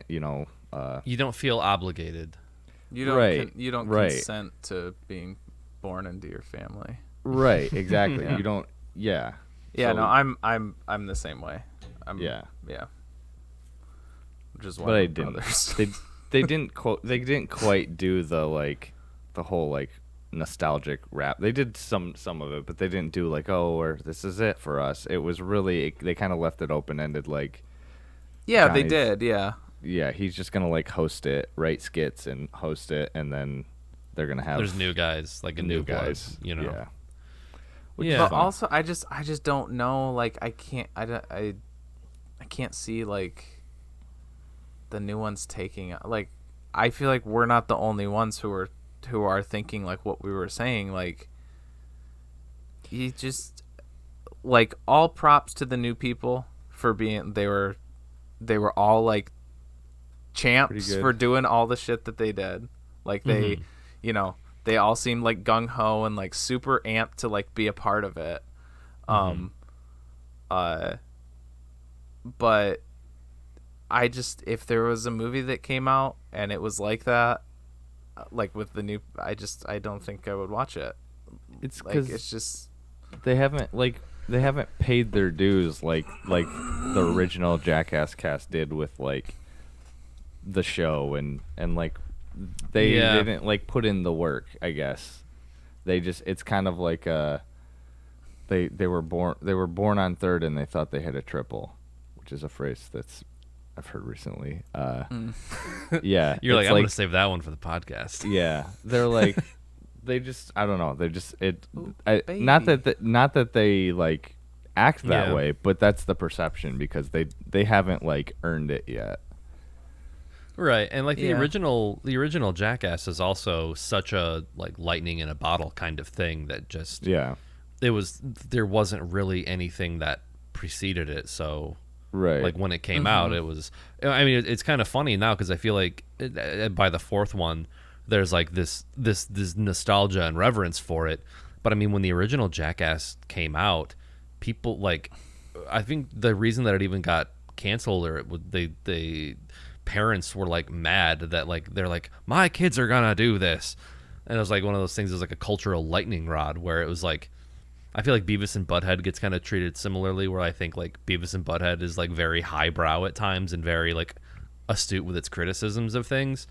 you don't feel obligated. You don't consent to being born into your family. Right, exactly. You don't. Yeah. Yeah, So, no, I'm the same way. Yeah. Which is why they didn't quite do the whole like nostalgic rap. They did some of it, but they didn't do like, or this is it for us. It was really they kind of left it open ended. Like, yeah, they did. Yeah, he's just gonna like host it, write skits and host it, and then they're gonna have there's new guys like a new guys, Yeah. But also, I just don't know. Like, I can't see like the new ones taking. Like, I feel like we're not the only ones who are thinking like what we were saying. Like, you just like all props to the new people for being. They were all like champs for doing all the shit that they did. Like they, they all seemed like gung-ho and like super amped to like be a part of it. But I just, if there was a movie that came out and it was like that, like with the new, I don't think I would watch it. It's like, because it's just they haven't paid their dues like the original Jackass cast did with like the show and like they didn't like put in the work, I guess. They just, it's kind of like they were born on third and they thought they had a triple, which is a phrase that's I've heard recently. Yeah. You're like, I'm gonna save that one for the podcast. Yeah. They're like they just, I don't know, they just not that they like act that way, but that's the perception because they haven't like earned it yet. Right, and like the original Jackass is also such a like lightning in a bottle kind of thing that just there wasn't really anything that preceded it. So like when it came out, it was. I mean, it's kind of funny now because I feel like by the fourth one, there's like this nostalgia and reverence for it. But I mean, when the original Jackass came out, people like, I think the reason that it even got canceled or they parents were like mad that like they're like, my kids are gonna do this, and it was like one of those things. It was like a cultural lightning rod where it was like, I feel like Beavis and Butthead gets kind of treated similarly, where I think like Beavis and Butthead is like very highbrow at times and very like astute with its criticisms of things.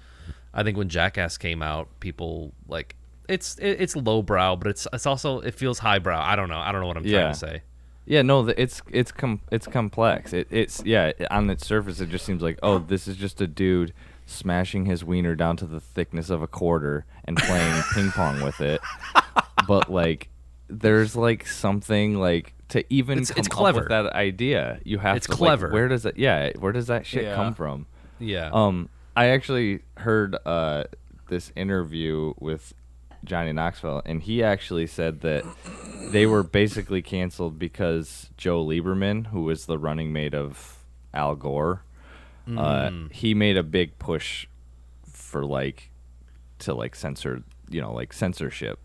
I think when Jackass came out, people like it's lowbrow, but it's also, it feels highbrow. I don't know what I'm trying to say. Yeah, no, it's complex. It's on its surface it just seems like, oh, this is just a dude smashing his wiener down to the thickness of a quarter and playing ping pong with it. But like there's like something like to even come up with that idea. You have to clever. Like, where does that shit come from? Yeah. I actually heard this interview with Johnny Knoxville, and he actually said that they were basically canceled because Joe Lieberman, who was the running mate of Al Gore, he made a big push for to censor, like censorship.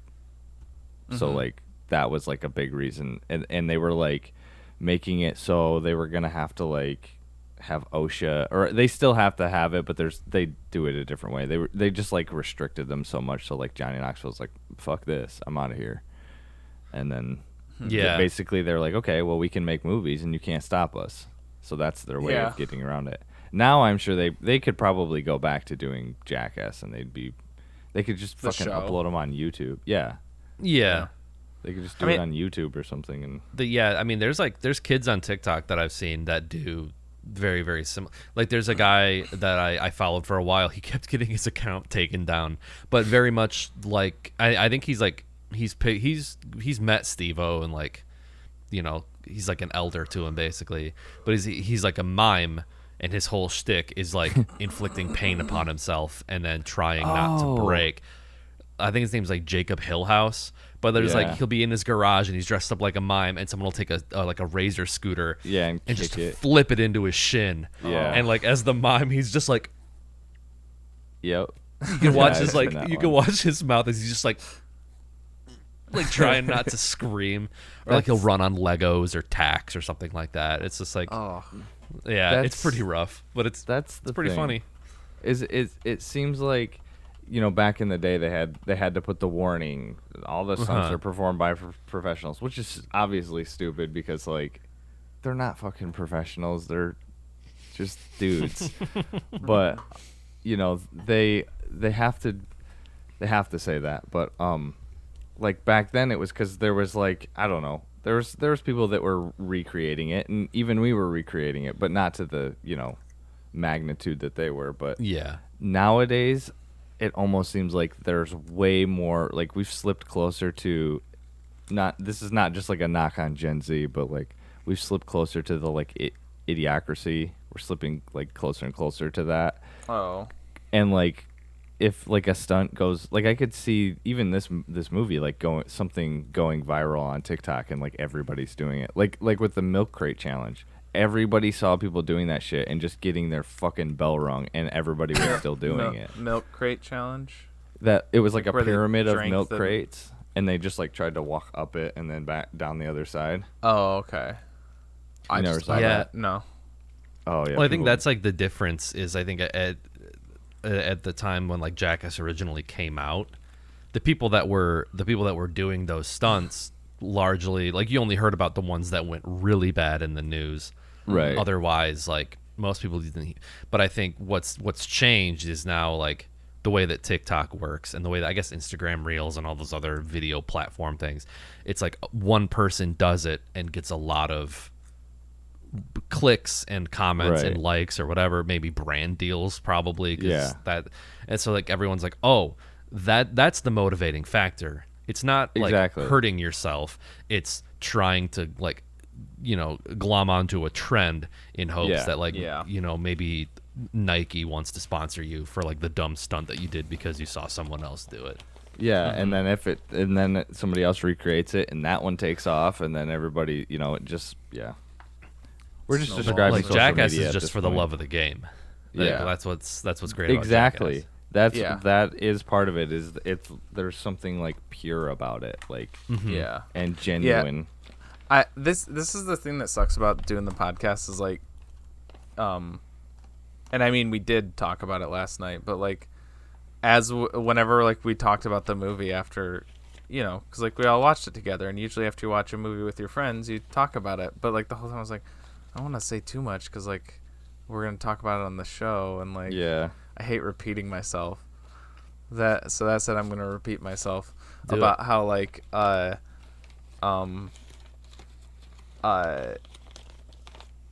So like that was like a big reason, and they were like making it so they were gonna have to like have OSHA, or they still have to have it, but they do it a different way. They just like restricted them so much, so like Johnny Knoxville's like, fuck this, I'm out of here. And then basically they're like, okay, well, we can make movies and you can't stop us. So that's their way of getting around it. Now I'm sure they could probably go back to doing Jackass and they could just fucking upload them on YouTube. Yeah. They could just do it on YouTube or something. And there's kids on TikTok that I've seen that do very, very similar. Like there's a guy that I followed for a while. He kept getting his account taken down, but very much like I think he's met Steve-O and like, you know, he's like an elder to him basically, but he's like a mime, and his whole shtick is like inflicting pain upon himself and then trying not to break. I think his name's like Jacob Hillhouse, but there's like he'll be in his garage and he's dressed up like a mime, and someone will take a razor scooter and just flip it into his shin. And like as the mime, he's just like, yep. You can watch his can watch his mouth as he's just like trying not to scream, or like he'll run on Legos or tacks or something like that. It's just like, it's pretty rough, but it's pretty funny. It seems like, you know, back in the day they had to put the warning, all the stunts are performed by professionals, which is obviously stupid because like they're not fucking professionals, they're just dudes. But you know, they have to say that. But like back then it was because there was like, I don't know, there was people that were recreating it, and even we were recreating it, but not to the, you know, magnitude that they were. But nowadays it almost seems like there's way more, like we've slipped closer to, this is not just like a knock on Gen Z, but like we've slipped closer to the like idiocracy. We're slipping like closer and closer to that. And like if like a stunt goes, like I could see even this movie like going viral on TikTok, and like everybody's doing it, like with the milk crate challenge. Everybody saw people doing that shit and just getting their fucking bell rung, and everybody was still doing it. Milk crate challenge? That it was like a pyramid of milk crates, and they just like tried to walk up it and then back down the other side. Oh, okay. I never saw that. No. Oh yeah. Well, I think that's like the difference is, I think at the time when like Jackass originally came out, the people that were doing those stunts largely, like you only heard about the ones that went really bad in the news. Right. Otherwise, like most people didn't. But I think what's changed is now like the way that TikTok works, and the way that I guess Instagram Reels and all those other video platform things. It's like one person does it and gets a lot of clicks and comments and likes or whatever, maybe brand deals probably. And so like everyone's like, oh, that's the motivating factor. It's not like hurting yourself. It's trying to like, you know, glom onto a trend in hopes that like, you know, maybe Nike wants to sponsor you for like the dumb stunt that you did because you saw someone else do it. Yeah, and then somebody else recreates it, and that one takes off, and then everybody, you know, it just we're just describing like social Jackass media is just for the love of the game. That's what's great. Exactly. About Jackass. That is part of it. Is there's something like pure about it, like and genuine. This is the thing that sucks about doing the podcast is like, and I mean we did talk about it last night, but like whenever like we talked about the movie after, you know, because like we all watched it together, and usually after you watch a movie with your friends you talk about it, but like the whole time I was like, I don't want to say too much because like we're gonna talk about it on the show, and like I hate repeating myself. That said, I'm gonna repeat myself about how like I'm at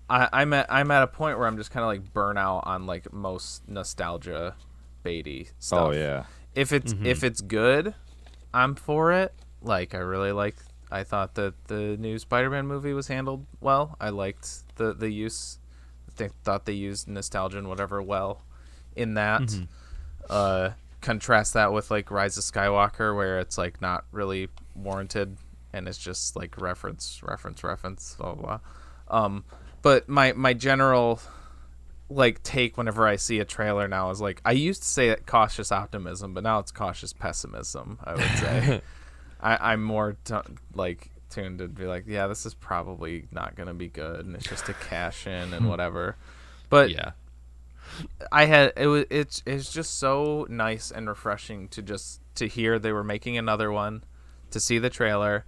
a point where I'm just kind of like burnt out on like most nostalgia baity stuff. Oh yeah. If it's good, I'm for it. Like I thought that the new Spider-Man movie was handled well. I liked the use. I thought they used nostalgia and whatever well in that. Contrast that with like Rise of Skywalker, where it's like not really warranted and it's just like reference, blah blah blah. But my general like take whenever I see a trailer now is like, I used to say cautious optimism, but now it's cautious pessimism, I would say. I'm more tuned to be like, yeah, this is probably not gonna be good, and it's just a cash in and whatever. But it's just so nice and refreshing to hear they were making another one, to see the trailer,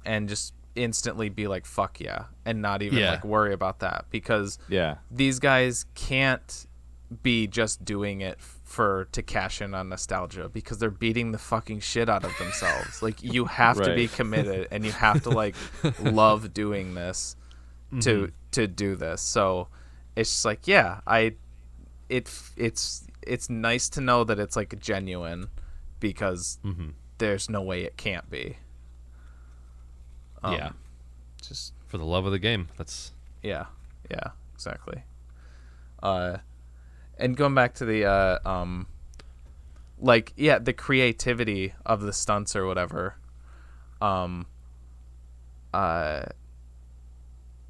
and just instantly be like, fuck yeah, and not even like worry about that, because these guys can't be just doing it to cash in on nostalgia because they're beating the fucking shit out of themselves. Like you have to be committed and you have to like love doing this to do this. So it's just like, yeah, it's nice to know that it's like genuine because there's no way it can't be. Yeah. Just For the love of the game. That's yeah, exactly. And going back to the the creativity of the stunts or whatever.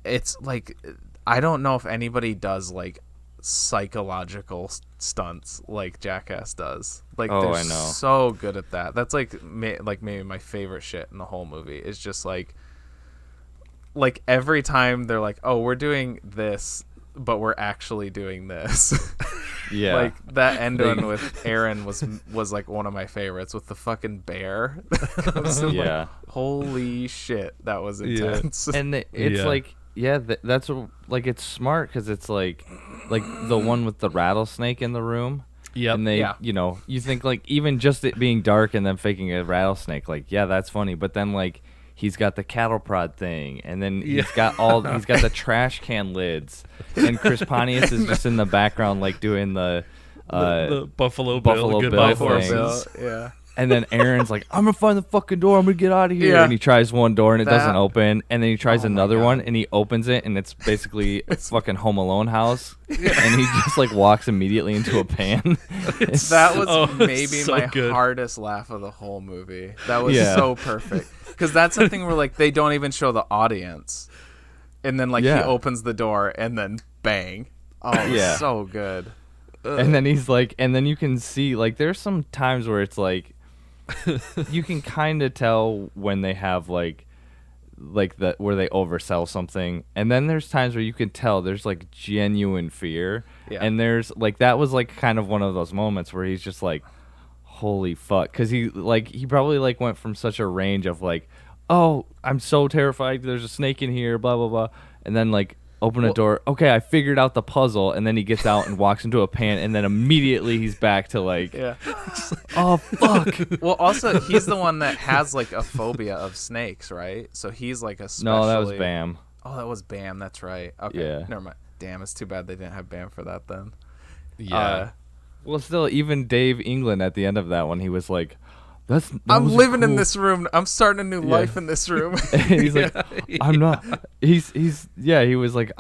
It's like I don't know if anybody does like psychological stunts like Jackass does. Like they're I know. so good at that. That's like maybe my favorite shit in the whole movie. It's just like every time they're like, oh, we're doing this, but we're actually doing this. Yeah. Like that end one with Aaron was like one of my favorites with the fucking bear. Yeah. Like, holy shit, that was intense. And it's like, that's like it's smart because it's like the one with the rattlesnake in the room. Yep. And they, you think like even just it being dark and then faking a rattlesnake, like, yeah, that's funny. But then like he's got the cattle prod thing, and then he's got the trash can lids, and Chris Pontius is just in the background like doing the Buffalo Bill thing. Yeah. And then Aaron's like, I'm gonna find the fucking door, I'm gonna get out of here. And he tries one door and it doesn't open, and then he tries another one and he opens it and it's basically a fucking Home Alone house. And he just like walks immediately into a pan. That was maybe so my good. hardest laugh of the whole movie. That was so perfect. Because that's something where like they don't even show the audience. And then like he opens the door and then bang. Oh, it's so good. And then he's like, and then you can see like there's some times where it's like you can kind of tell when they have like that where they oversell something, and then there's times where you can tell there's like genuine fear, and there's like that was like kind of one of those moments where he's just like, holy fuck, because he probably like went from such a range of like, oh, I'm so terrified, there's a snake in here, blah blah blah, and then like open a door, okay, I figured out the puzzle, and then he gets out and walks into a pan, and then immediately he's back to like, oh fuck. Well, also he's the one that has like a phobia of snakes, right? So he's like No, that was Bam. Oh, that was Bam. That's right. Okay, never mind. Damn, it's too bad they didn't have Bam for that then. Yeah. Well, still, even Dave England at the end of that one, he was like, I'm living in this room. I'm starting a new life in this room. And he's like, I'm not. He was like,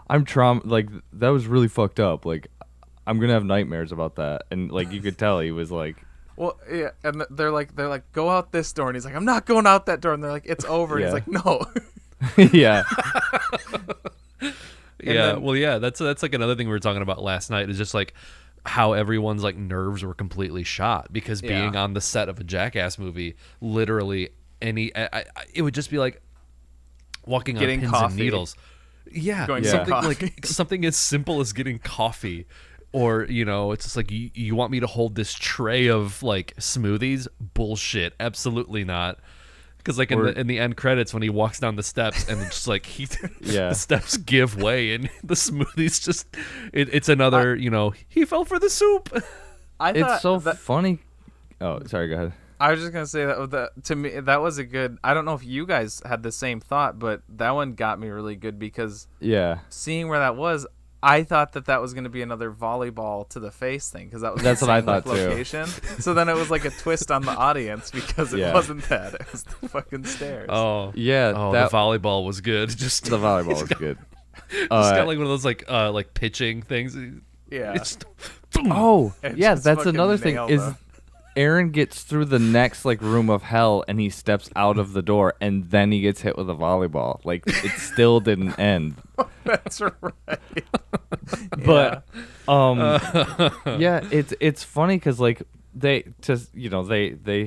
I'm like that was really fucked up. Like, I'm gonna have nightmares about that. And like you could tell he was like, well, yeah. And they're like, go out this door, and he's like, I'm not going out that door. And they're like, it's over. And he's like, no. Yeah. That's like another thing we were talking about last night is just like how everyone's like nerves were completely shot because being on the set of a Jackass movie, literally it would just be like walking getting on pins coffee. and needles. Yeah, Something like something as simple as getting coffee, or it's just like you want me to hold this tray of like smoothies? Bullshit, absolutely not. Because like in the end credits when he walks down the steps and it's just like the steps give way and the smoothies just it's another he fell for the soup. It's so funny. Oh, sorry, go ahead. I was just gonna say that to me that was a good. I don't know if you guys had the same thought, but that one got me really good because seeing where that was, I thought that was going to be another volleyball to the face thing because that's what I thought location. So then it was like a twist on the audience because it wasn't that. It was the fucking stairs. Oh yeah, the volleyball was good. Just the volleyball was good. Just got like one of those like pitching things. Yeah. It's, that's another thing is Aaron gets through the next like room of hell and he steps out of the door and then he gets hit with a volleyball. Like it still didn't end. That's right. But it's funny because like they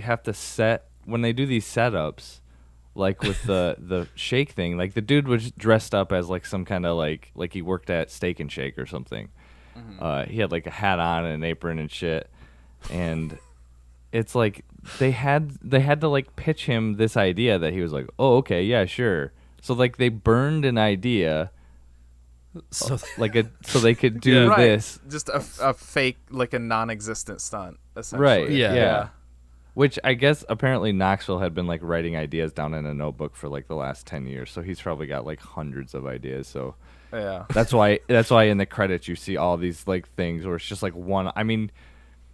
have to set when they do these setups, like with the shake thing. Like the dude was dressed up as like some kind of like he worked at Steak and Shake or something. Mm-hmm. He had like a hat on and an apron and shit, and it's like they had to like pitch him this idea that he was like, oh okay, yeah, sure. So like they burned an idea So so they could do Right. this. Just a fake, like a non-existent stunt, essentially. Right. Yeah. Which I guess apparently Knoxville had been like writing ideas down in a notebook for like the last 10 years. So he's probably got like hundreds of ideas. So Yeah. that's why in the credits you see all these like things where it's just like one. I mean,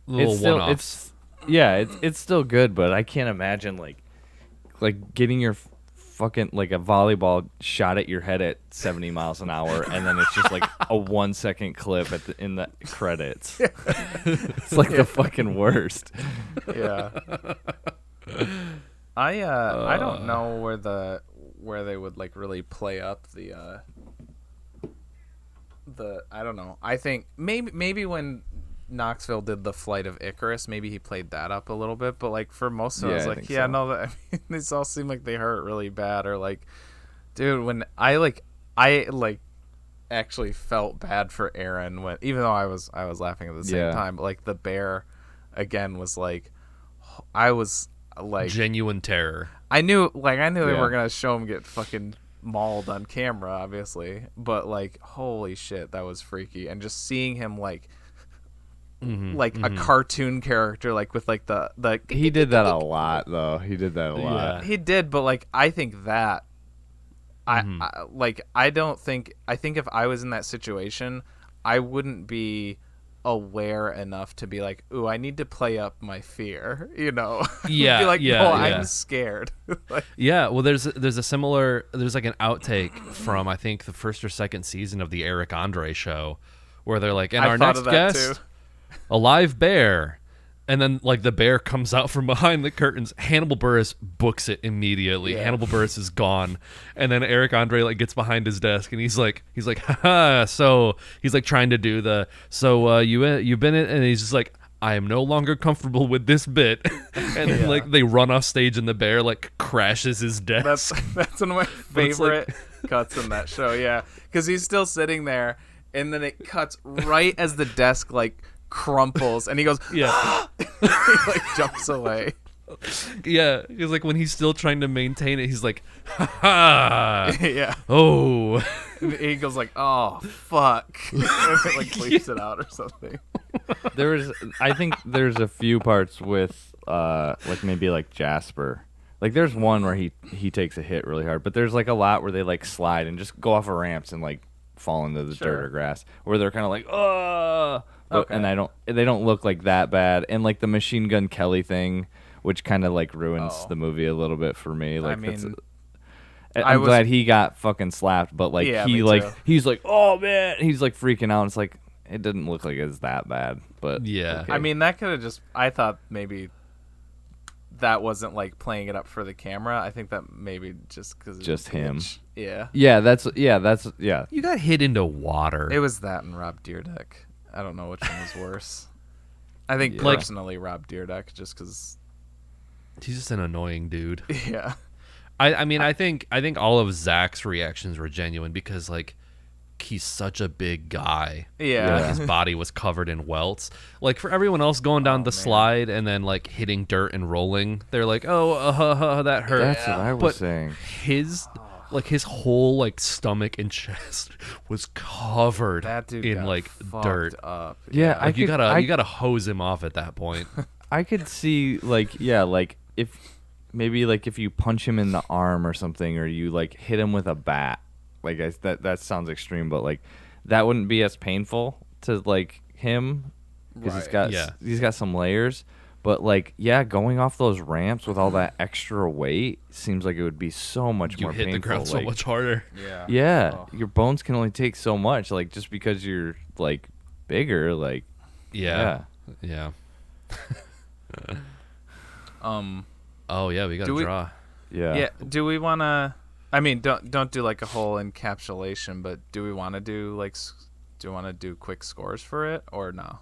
little it's still, one-offs. it's still good, but I can't imagine like getting your fucking like a volleyball shot at your head at 70 miles an hour, and then it's just like a 1 second clip in the credits. It's like the fucking worst. Yeah. I don't know where they would like really play up the I don't know. I think maybe when Knoxville did the Flight of Icarus, maybe he played that up a little bit, but like for most of it, I was I like, think yeah, so. no, I mean, these all seem like they hurt really bad, or like, dude, when I actually felt bad for Aaron when, even though I was laughing at the same time, but like the bear again was like, I was like Genuine terror. I knew they Yeah. were gonna show him get fucking mauled on camera, obviously, but like, holy shit, that was freaky. And just seeing him like a cartoon character, like with like the He did that a lot, though. He did that a lot. he did, but like I think that I think if I was in that situation, I wouldn't be aware enough to be like, ooh, I need to play up my fear, you know? Yeah, be like, yeah, no, yeah. I'm scared. Like, Yeah, well, there's a similar, there's like an outtake from I think the first or second season of the Eric Andre show, where they're like, and I our thought next of that guest, too. a live bear, and then like the bear comes out from behind the curtains. Hannibal Buress books it immediately. Yeah. Hannibal Buress is gone, and then Eric Andre like gets behind his desk and he's like, haha. So he's like trying to do the you've been in, and he's just like, I am no longer comfortable with this bit, and then like they run off stage and the bear like crashes his desk. That's one of my favorite cuts in that show, yeah, because he's still sitting there, and then it cuts right as the desk like crumples, and he goes, Yeah. he like jumps away. Yeah, because like when he's still trying to maintain it, he's like, ha ha. Yeah, Oh. and he goes like, oh fuck, and it like bleeps it out or something. I think there's a few parts with like maybe like Jasper. Like there's one where he takes a hit really hard, but there's like a lot where they like slide and just go off of ramps and like fall into the dirt or grass, where they're kind of like, oh. Okay. And they don't look like that bad. And like the Machine Gun Kelly thing, which kind of like ruins the movie a little bit for me. Like, I mean, I'm glad he got fucking slapped, but like Yeah, me too. he's like, oh man, he's like freaking out. It's like it didn't look like it's that bad, but Yeah. okay. I mean, that could have just. I thought maybe that wasn't like playing it up for the camera. I think that maybe just because Just him. Yeah, that's yeah. You got hit into water. it was that and Rob Dyrdek. I don't know which one was worse. I think Like- personally Rob Dyrdek, just because. He's just an annoying dude. Yeah. I mean, I think all of Zach's reactions were genuine because like he's such a big guy. Yeah. Like, his body was covered in welts. Like for everyone else going down the slide and then like hitting dirt and rolling, they're like, oh, that hurt. That's what I was But saying. his whole like stomach and chest was covered That dude in got like fucked dirt. up. Yeah, Like you gotta hose him off at that point. I could see like if maybe like if you punch him in the arm or something, or you like hit him with a bat, like that sounds extreme, but like that wouldn't be as painful to like him because he's got some layers. But like going off those ramps with all that extra weight seems like it would be so much You more hit painful. the ground so like, much harder. Yeah. Yeah, Oh. your bones can only take so much. Like just because you're like bigger, like Yeah. Oh yeah, we got Do to we- draw. Yeah. Do we want to? I mean, don't do like a whole encapsulation, but do we want to do like? Do you want to do quick scores for it or no?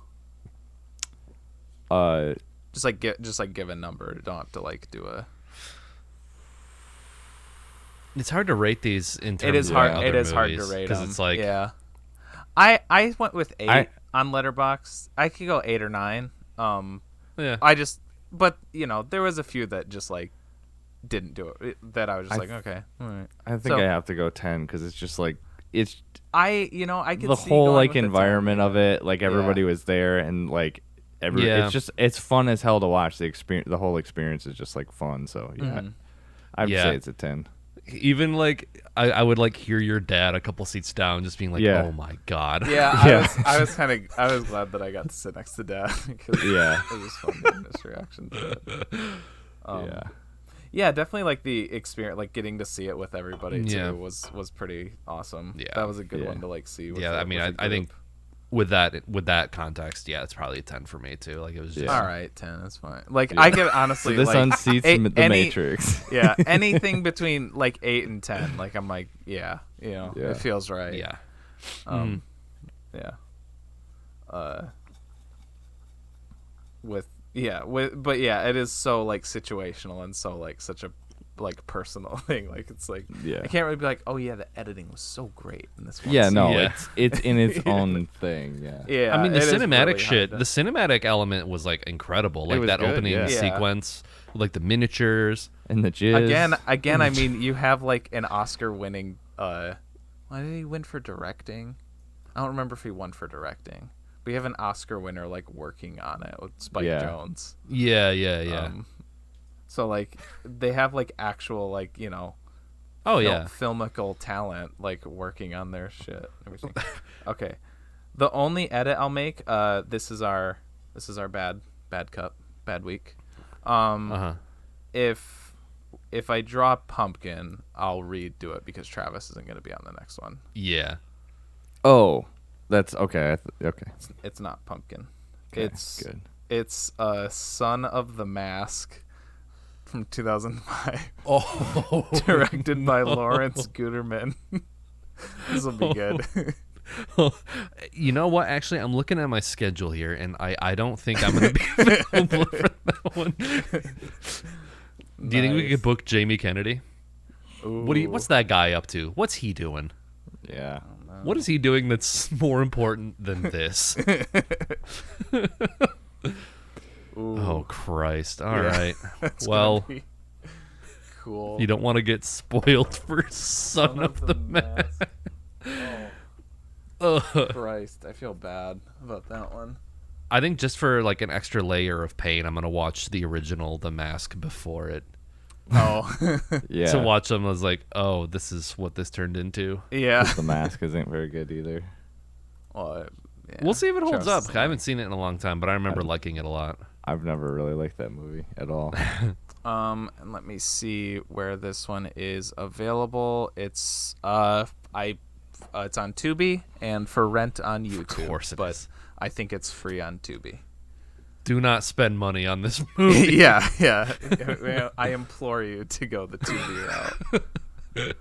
Just like give a number. Don't have to like do a. It's hard to rate these in terms It is of hard. other It is hard to movies, rate 'cause them. it's like yeah. I went with 8 I- on Letterboxd. I could go 8 or 9. yeah. But you know, there was a few that just like didn't do it. That I was just like, okay, all right. I think So- I have to go 10 because it's just like it's I could the see whole going like with the 10, environment of yeah. it, like everybody was there, and like Yeah. it's fun as hell to watch. The whole experience is just like fun. So yeah, I'd Yeah. say it's a 10. Even like I would like hear your dad a couple seats down just being like, Yeah. oh my god. Yeah, Yeah. I was glad that I got to sit next to Dad because Yeah. it was fun getting his reaction to it. Yeah. Yeah, definitely like the experience, like getting to see it with everybody too Yeah. was pretty awesome. Yeah. That was a good Yeah. one to like see. With Yeah, I mean, I think with that context, yeah, it's probably a 10 for me too. Like it was just all right, 10 is fine. Like I could honestly So this like unseats the any- Matrix. Yeah, anything between like 8 and 10, like I'm like, yeah, Yeah. it feels right. yeah. Yeah. But yeah, it is so like situational and so like such a like personal thing. Like it's like Yeah. I can't really be like, oh yeah, the editing was so great in this one. Yeah, scene. no, Yeah. it's in its own thing. Yeah. Yeah, I mean, the it is cinematic really shit, hard the to- cinematic element was like incredible. Like was that good, opening yeah. Yeah. sequence, like the miniatures. And the jizz. Again, I mean, you have like an Oscar-winning. Why did he win for directing? I don't remember if he won for directing. We have an Oscar winner like working on it with Spike Yeah. Jonze. Yeah. So like they have like actual like Oh yeah. filmical talent like working on their shit. Everything. Okay, the only edit I'll make. This is our bad week. Uh-huh. If I draw Pumpkin, I'll redo it because Travis isn't going to be on the next one. Yeah. Oh, that's okay. Okay. It's not Pumpkin. Okay, It's good. It's Son of the Mask from 2005, Oh. directed by Lawrence Guterman. This will be good. You know what? Actually, I'm looking at my schedule here, and I don't think I'm going to be available for that one. Do you think we Nice. could book Jamie Kennedy? What's that guy up to? What's he doing? Yeah. What is he doing that's more important than this? Oh Christ! All right. That's Well, gonna be cool. you don't want to get spoiled for Son of the Mask. Ugh. Christ, I feel bad about that one. I think just for like an extra layer of pain, I'm gonna watch the original The Mask before it. Oh, Yeah. To watch them, I was like, oh, this is what this turned into. yeah. The Mask isn't very good either. Well, yeah. We'll see if it holds Travis up. I haven't seen it in a long time, but I remember liking it a lot. I've never really liked that movie at all. And let me see where this one is available. It's it's on Tubi and for rent on YouTube. Of course it but is. I think it's free on Tubi. Do not spend money on this movie. yeah. I implore you to go the Tubi route.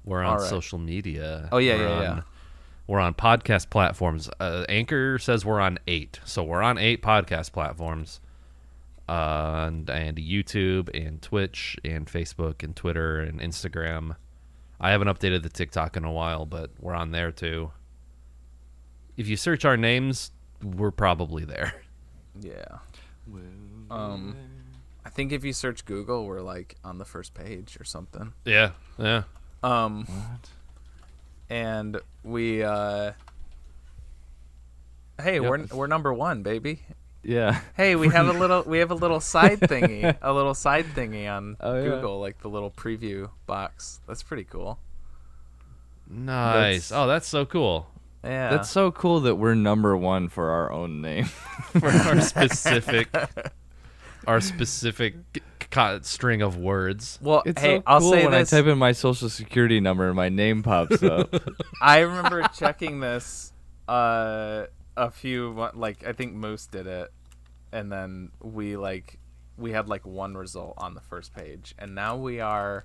We're on All right. social media. Oh, yeah, We're yeah, on- yeah. We're on podcast platforms. Anchor says we're on 8, so we're on 8 podcast platforms, and YouTube and Twitch and Facebook and Twitter and Instagram. I haven't updated the TikTok in a while, but we're on there too. If you search our names, we're probably there. Yeah. I think if you search Google, we're like on the first page or something. Yeah. And we hey, we're number 1, baby. Yeah. Hey, we have a little side thingy on Oh, yeah. Google, like the little preview box. That's pretty cool. Nice. That's so cool. Yeah. That's so cool that we're number 1 for our own name. For our specific string of words. well, It's hey, so I'll cool say when this. I type in my social security number and my name pops up. I remember checking this a few I think Moose did it, and then we had like one result on the first page, and now we are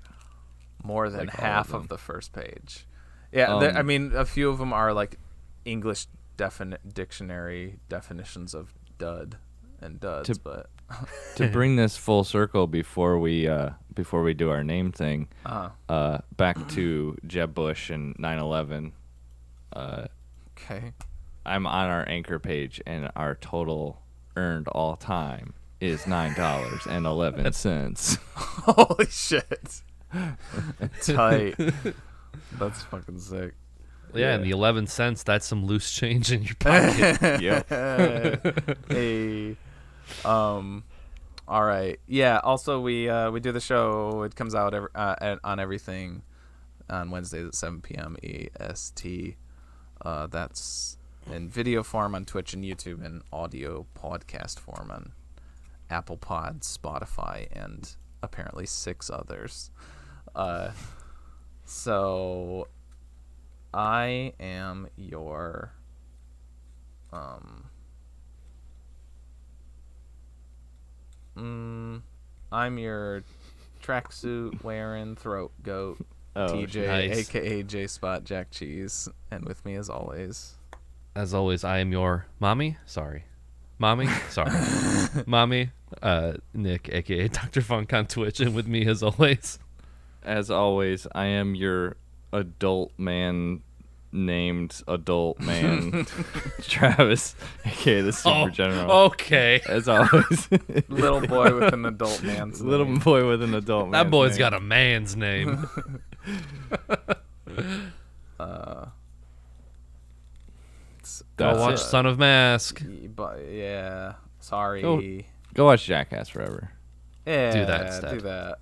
more than Like all half of of them. the first page. Yeah, I mean a few of them are like English dictionary definitions of dud and duds, but To bring this full circle before we do our name thing, back to Jeb Bush and 9/11. okay. I'm on our Anchor page, and our total earned all time is $9.11. Holy shit. Tight. That's fucking sick. Yeah, and the 11 cents, that's some loose change in your pocket. Hey. All right. Yeah. Also, we do the show. It comes out on everything on Wednesdays at 7 p.m. EST. That's in video form on Twitch and YouTube, and audio podcast form on Apple Pod, Spotify, and apparently 6 others. So I am your I'm your tracksuit wearing throat goat, TJ, nice. aka J Spot Jack Cheese, and with me as always, I am your mommy, sorry, Nick, aka Dr. Funk on Twitch, and with me as always, I am your adult man named adult man, Travis, aka the Super General. Okay. As always, little boy with an adult man's little name. boy with an adult. That boy's got a man's name. Go watch Son of Mask. But yeah, sorry. Go watch Jackass Forever. Yeah, Do that instead. Do that.